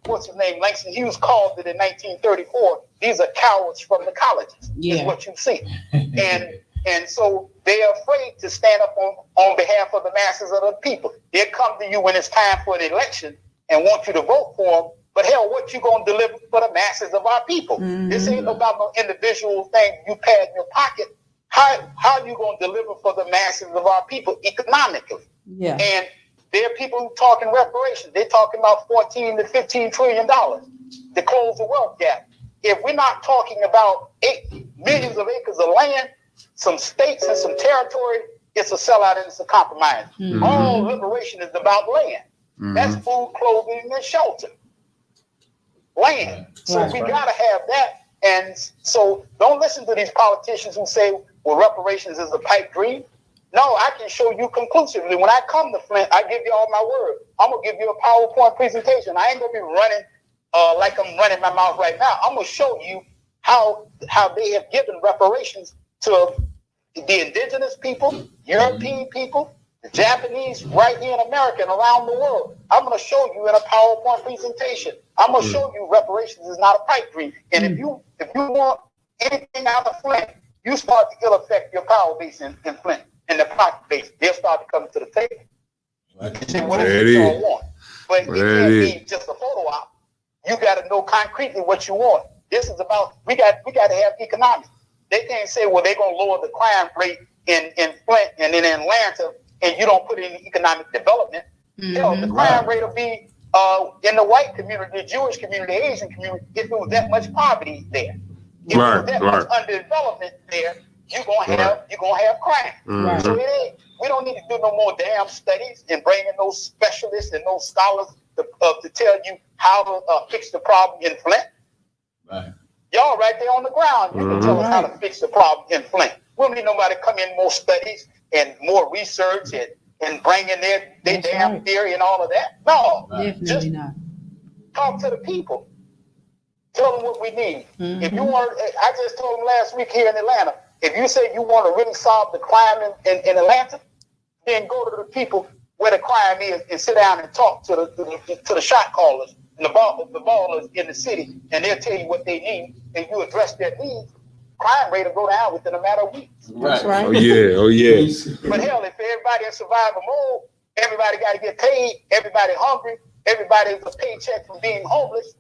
what's his name? Langston Hughes called it in 1934. These are cowards from the colleges. Is what you see, and so they are afraid to stand up on behalf of the masses of the people. They come to you when it's time for an election and want you to vote for them. But hell, what you gonna deliver for the masses of our people? This ain't about no individual thing you pad in your pocket. How you gonna deliver for the masses of our people economically? Yeah. And there are people who talking reparations. They're talking about $14 to $15 trillion to close the wealth gap. If we're not talking about millions of acres of land, some states and some territory, it's a sellout and it's a compromise. All liberation is about land. That's food, clothing, and shelter. Land. So we gotta have that. And so don't listen to these politicians who say, well, reparations is a pipe dream. No, I can show you conclusively. When I come to Flint, I give you all my word. I'm going to give you a PowerPoint presentation. I ain't going to be running like I'm running my mouth right now. I'm going to show you how they have given reparations to the indigenous people, European people, the Japanese, right here in America and around the world. I'm going to show you in a PowerPoint presentation. I'm going to show you reparations is not a pipe dream. And if you want anything out of Flint, you start to ill affect your power base in Flint. And the pocket base, they'll start to come to the table. You say, what is it you all want? But it can't be just a photo op. You got to know concretely what you want. This is about, we got to have economics. They can't say, well, they're going to lower the crime rate in Flint and in Atlanta, and you don't put any economic development. The crime rate will be in the white community, the Jewish community, the Asian community, if it was that much poverty there. If it was that much underdevelopment there, you're gonna have crime. So we don't need to do no more damn studies and bring in those specialists and those scholars to tell you how to fix the problem in Flint. Right. Y'all right there on the ground. You can tell us how to fix the problem in Flint. We don't need nobody to come in more studies and more research and bring in their damn theory and all of that. No, Definitely not. Talk to the people. Tell them what we need. If you want, I just told them last week here in Atlanta, if you say you want to really solve the crime in Atlanta, then go to the people where the crime is and sit down and talk to the shot callers and the ballers in the city, and they'll tell you what they need, and you address their needs. Crime rate will go down within a matter of weeks. That's right. Oh yeah. But hell, if everybody in survival mode, everybody got to get paid, everybody hungry, everybody is a paycheck from being homeless.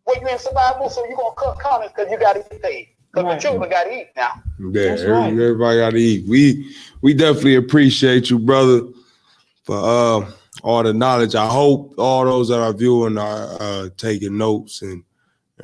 Well, you in survival mode, so you're gonna cut corners because you got to get paid. Because Right. the children got to eat now. Yeah, That's right. everybody got to eat. We definitely appreciate you, brother, for all the knowledge. I hope all those that are viewing are taking notes and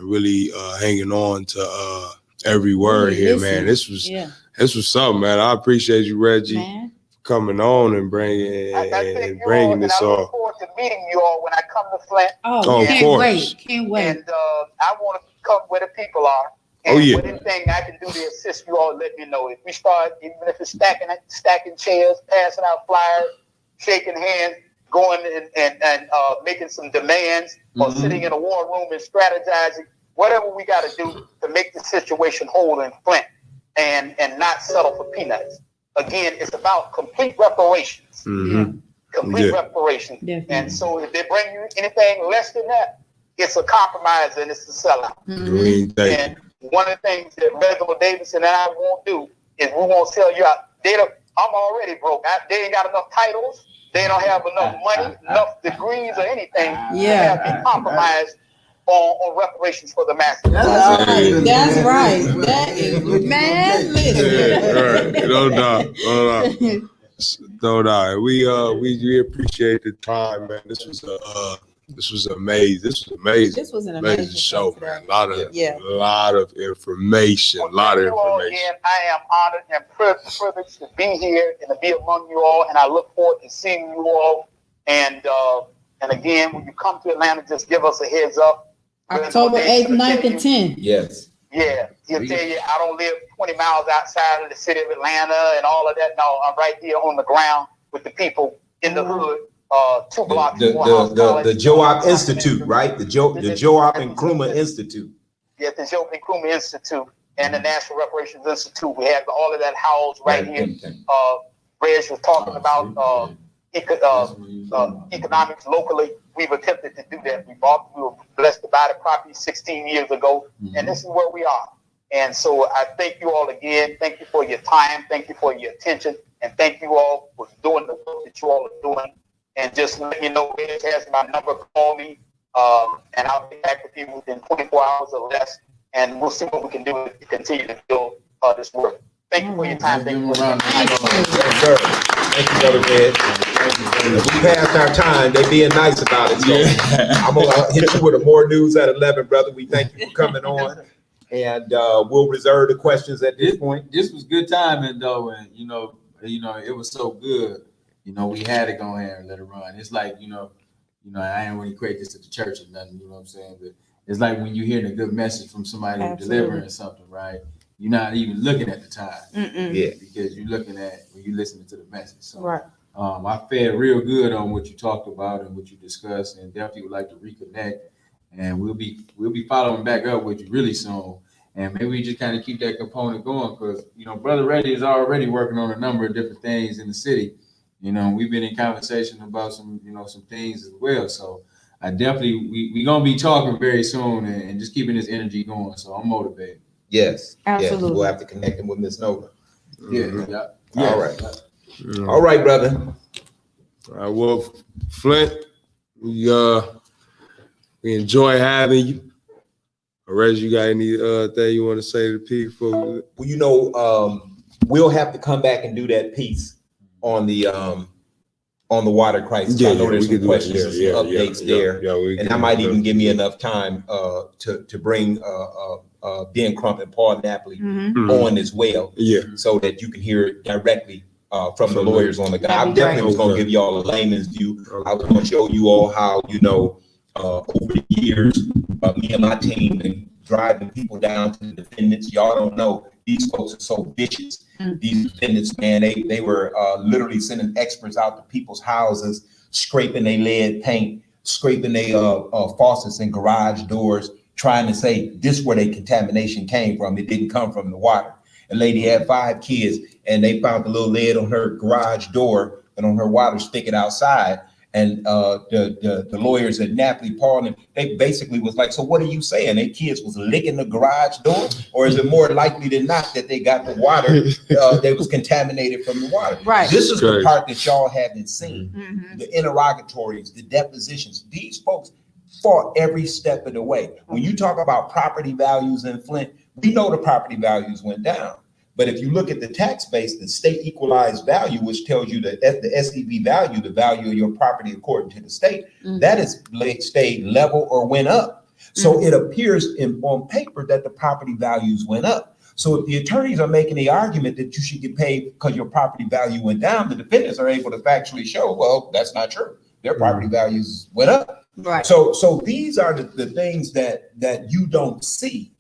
really hanging on to every word Really here, listening. man. Yeah, This was something, man. I appreciate you, Reggie, man. coming on and I thank bringing you all, and this I look all. forward to meeting you all when I come to Flint. Oh, Oh, of can't course. wait. Can't wait. And I want to come where the people are. Oh, And yeah. anything I can do to assist you all, let me know. If we start, even if it's stacking chairs, passing out flyers, shaking hands, going and making some demands, or sitting in a war room and strategizing, whatever we got to do to make the situation whole in Flint, and not settle for peanuts. Again, it's about complete reparations. Mhm. Complete Yeah. reparations. Definitely. And so if they bring you anything less than that, it's a compromise and it's a sellout. We ain't take it. And one of the things that Reginald Davidson and I won't do is we won't sell you out. I'm already broke. They ain't got enough titles. They don't have enough money, enough degrees or anything to have me compromised on reparations for the masses. That's right. That's right. That is, man, listen. Yeah, right. No doubt. No doubt. No doubt. We appreciate the time, man. This was amazing. This was an Amazing amazing show, show man. today. Yeah. Lot of information. Well, A lot of thank you all information. again. I am honored and privileged to be here and to be among you all, and I look forward to seeing you all. And again, when you come to Atlanta, just give us a heads up. October 8th, 9th, and 10th. Yes. Yeah, he'll tell you I don't live 20 miles outside of the city of Atlanta and all of that. No, I'm right here on the ground with the people in the hood. 2 blocks from Morehouse The College. Joab Institute, right? The Joab and Nkrumah Institute. Yes, the Joab and Nkrumah Institute and the National Reparations Institute. We have all of that housed right here. Reg was talking about economics locally. We've attempted to do that. We were blessed to buy the property 16 years ago, and this is where we are. And so I thank you all again. Thank you for your time. Thank you for your attention. And thank you all for doing the work that you all are doing. And just let me know, Reg has my number, call me, and I'll be back with you within 24 hours or less. And we'll see what we can do to continue to build this work. Thank you for your time. Thank you for your time. Yes, sir. Thank you, Brother Red. We passed our time. They being nice about it. So I'm gonna hit you with more news at 11, brother. We thank you for coming on, and we'll reserve the questions at this point. This was good timing though, and you know, it was so good. We had to go ahead and let it run. It's like, I ain't want to equate this to the church or nothing, you know what I'm saying? But it's like when you're hearing a good message from somebody delivering something, right? You're not even looking at the time. Yeah. Because you're looking at when you're listening to the message. So Right. I fed real good on what you talked about and what you discussed, and definitely would like to reconnect. And we'll be following back up with you really soon. And maybe we just kind of keep that component going because, Brother Reddy is already working on a number of different things in the city. We've been in conversation about some things as well. So I definitely, we're going to be talking very soon and just keeping this energy going. So I'm motivated. Yes. Absolutely. Yes. We'll have to connect him with Miss Nova. Yeah. All right. All right, brother. All right, well, Flint, we enjoy having you. Reg, you got any thing you want to say to the people? Well, we'll have to come back and do that piece on the water crisis. I know there's some questions and some updates there. And that might even give me enough time to bring Ben Crump and Paul Napoli on as well. Yeah. So that you can hear it directly from the lawyers on the guy. I definitely was going to give y'all a layman's view. I was going to show you all how, over the years, me and my team been driving people down to the defendants. Y'all don't know, these folks are so vicious. These defendants, man, they were literally sending experts out to people's houses, scraping their lead paint, scraping their faucets and garage doors, trying to say this where their contamination came from. It didn't come from the water. A lady had 5 kids, and they found the little lead on her garage door and on her water spigot outside. And the lawyers at Napoli, Paul, and they basically was like, so what are you saying? Their kids was licking the garage door? Or is it more likely than not that they got the water that was contaminated from the water? Right. This is the part that y'all haven't seen. The interrogatories, the depositions. These folks fought every step of the way. When you talk about property values in Flint, we know the property values went down. But if you look at the tax base, the state equalized value, which tells you that the SEV value, the value of your property according to the state, that is stayed level or went up. So it appears on paper that the property values went up. So if the attorneys are making the argument that you should get paid because your property value went down, the defendants are able to factually show, well, that's not true. Their property values went up. Right. So these are the things that you don't see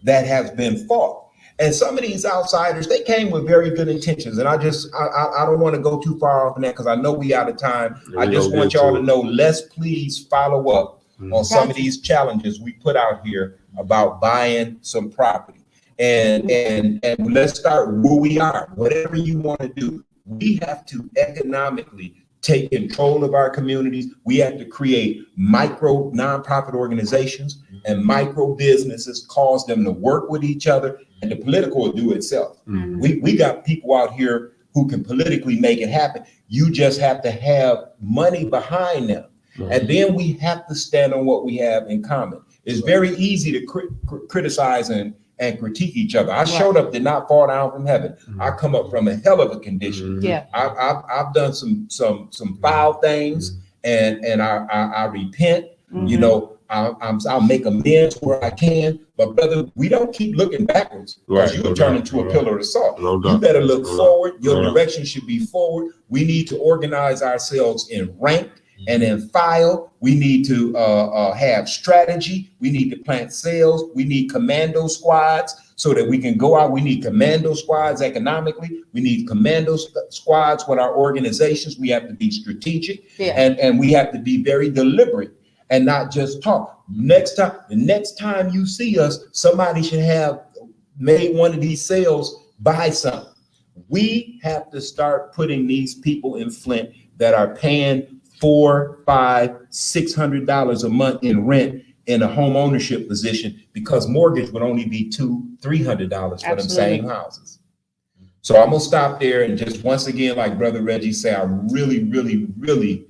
that has been fought. And some of these outsiders, they came with very good intentions. And I don't want to go too far off on that because I know we out of time. I just want y'all to know, let's please follow up on some of these challenges we put out here about buying some property. And let's start where we are. Whatever you want to do, we have to economically take control of our communities. We have to create micro nonprofit organizations and micro businesses, cause them to work with each other, and the political will do itself. We got people out here who can politically make it happen. You just have to have money behind them. And then we have to stand on what we have in common. It's very easy to criticize and critique each other. I showed up, did not fall down from heaven. I come up from a hell of a condition. Yeah. I've done some foul things, and I repent. You know, I'll make amends where I can. But brother, we don't keep looking backwards because you will turn into a pillar of salt. You better look forward. Your direction should be forward. We need to organize ourselves in rank and in file. We need to have strategy. We need to plant sales. We need commando squads so that we can go out. We need commando squads economically. We need commando squads with our organizations. We have to be strategic, and we have to be very deliberate and not just talk. The next time you see us, somebody should have made one of these sales, buy something. We have to start putting these people in Flint that are paying $400, $500, $600 a month in rent in a home ownership position, because mortgage would only be $200, $300 for them same houses. So I'm gonna stop there and just once again, like Brother Reggie said, I really, really, really,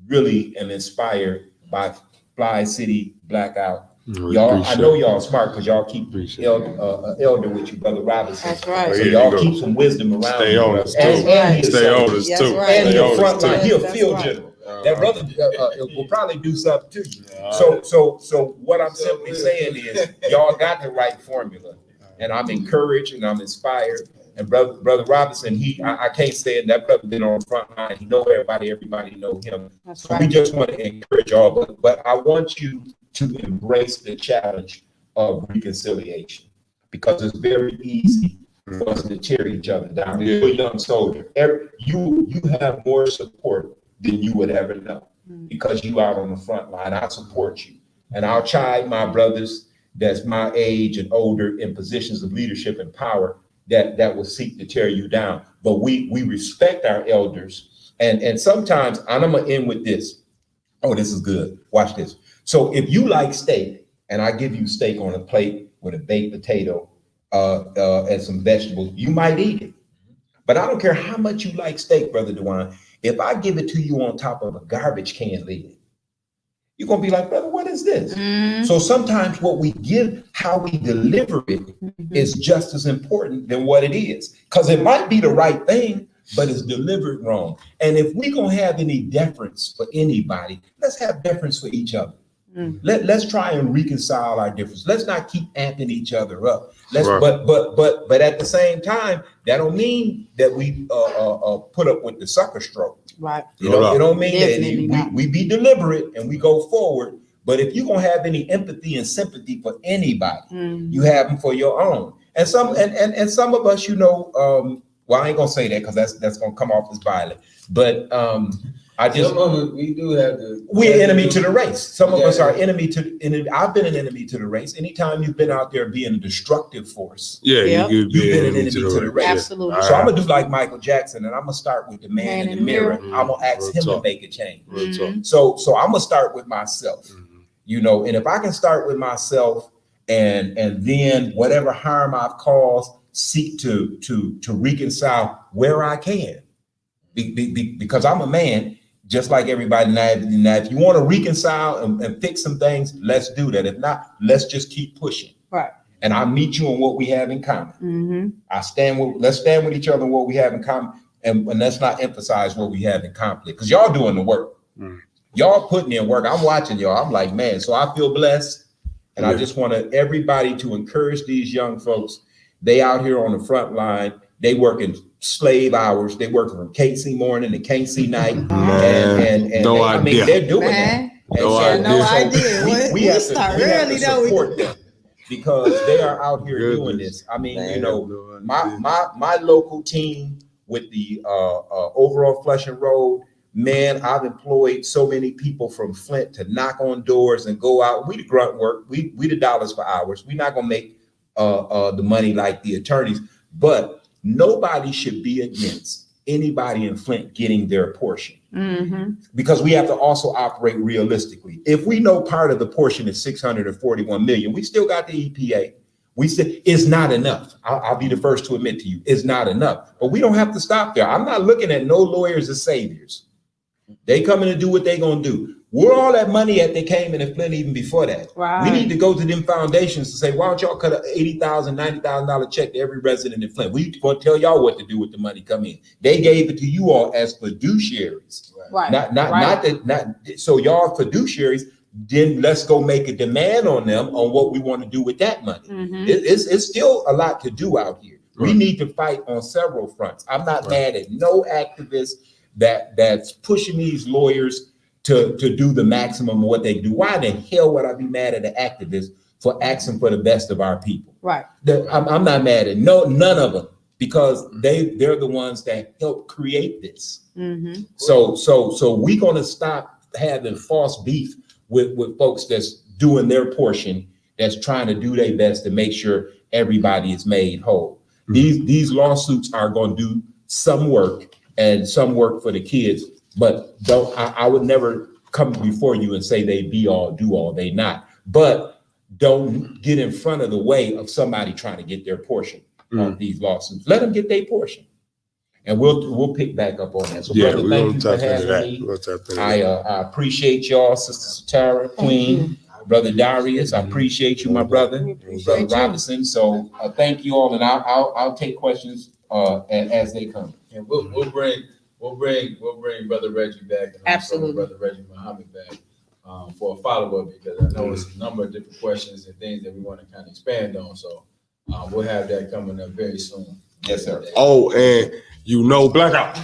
really am inspired by Fli-City Blackout. Y'all, I know y'all smart because y'all keep elder with you, Brother Robinson. That's right. So y'all keep some wisdom around. Stay on us too. And Stay on us too. And Stay your on front us line, too. he'll That's field right. general. That brother will probably do something to you. So what I'm simply saying is, y'all got the right formula, and I'm encouraged and I'm inspired. And brother Robinson, I can't say it. That brother been on the front line. He know everybody know him. That's So we just want to encourage y'all, but I want you to embrace the challenge of reconciliation, because it's very easy for us to tear each other down. You're a young soldier. You have more support than you would ever know, because you out on the front line. I support you, and I'll chide my brothers that's my age and older in positions of leadership and power that will seek to tear you down. But we respect our elders, and sometimes, and I'm gonna end with this. Oh, this is good. Watch this. So if you like steak, and I give you steak on a plate with a baked potato and some vegetables, you might eat it. But I don't care how much you like steak, Brother DeWine. If I give it to you on top of a garbage can lid, you're gonna be like, brother, what is this? So sometimes what we give, how we deliver it, is just as important than what it is. Because it might be the right thing, but it's delivered wrong. And if we're gonna have any deference for anybody, let's have deference for each other. Let's try and reconcile our differences. Let's not keep amping each other up. But at the same time, that don't mean that we put up with the sucker stroke. Right. You know, it don't mean Definitely that we be deliberate and we go forward. But if you're gonna have any empathy and sympathy for anybody, you have them for your own. And some of us, you know, well, I ain't gonna say that because that's gonna come off as violent. But I just some of us, we do have to. We're enemy to the race. Some of us are enemy to. And I've been an enemy to the race. Anytime you've been out there being a destructive force, Yeah, you've been an enemy to the race. Absolutely. So I'm gonna do like Michael Jackson, and I'm gonna start with the man in the mirror. I'm gonna ask him to make a change. So I'm gonna start with myself. You know, and if I can start with myself, and then whatever harm I've caused, seek to reconcile where I can, because I'm a man. Just like everybody now, if you want to reconcile and fix some things, let's do that. If not, let's just keep pushing. Right. and I meet you on what we have in common. Mm-hmm. Let's stand with each other on what we have in common, and let's not emphasize what we have in conflict, because y'all doing the work. Y'all putting in work. I'm watching y'all. I'm like, man, so I feel blessed. And I just want everybody to encourage these young folks. They out here on the front line. They working slave hours. They working from KC morning to KC night. And no I mean, idea. they're doing Man, that. No And idea. no idea. We We have start to early, though. support them, because they are out here doing this. I mean, you know, my local team with the overall Flushing Road, man, I've employed so many people from Flint to knock on doors and go out. We the grunt work. We the dollars for hours. We're not gonna make the money like the attorneys, but nobody should be against anybody in Flint getting their portion. Because we have to also operate realistically. If we know part of the portion is 641 million, we still got the EPA. We said it's not enough. I'll be the first to admit to you, it's not enough. But we don't have to stop there. I'm not looking at no lawyers as saviors. They coming to do what they gonna do. Where all that money at they came in and Flint even before that? Right. We need to go to them foundations to say, why don't y'all cut a $80,000, $90,000 check to every resident in Flint? We gonna tell y'all what to do with the money come in. They gave it to you all as fiduciaries. Right. Not so y'all fiduciaries, then let's go make a demand on them on what we want to do with that money. It's still a lot to do out here. We need to fight on several fronts. I'm not mad at no activist that's pushing these lawyers to do the maximum of what they do. Why the hell would I be mad at an activist for asking for the best of our people? Right. I'm not mad at none of them, because they're the ones that helped create this. So we're gonna stop having false beef with folks that's doing their portion, that's trying to do their best to make sure everybody is made whole. These lawsuits are going to do some work, and some work for the kids, but I would never come before you and say they be all, do all. They not. But don't get in front of the way of somebody trying to get their portion on these lawsuits. Let them get their portion, and we'll pick back up on that. So, brother, thank you for having me. I appreciate y'all, Sister Satara, Queen, Brother Darius. I appreciate you, my brother, Brother Robinson. So thank you all, and I'll take questions as they come. And we'll bring Brother Reggie back, and Absolutely. Brother Reggie Muhammad back for a follow-up, because I know it's a number of different questions and things that we want to kind of expand on. So we'll have that coming up very soon. Yes, sir. Oh, and blackout.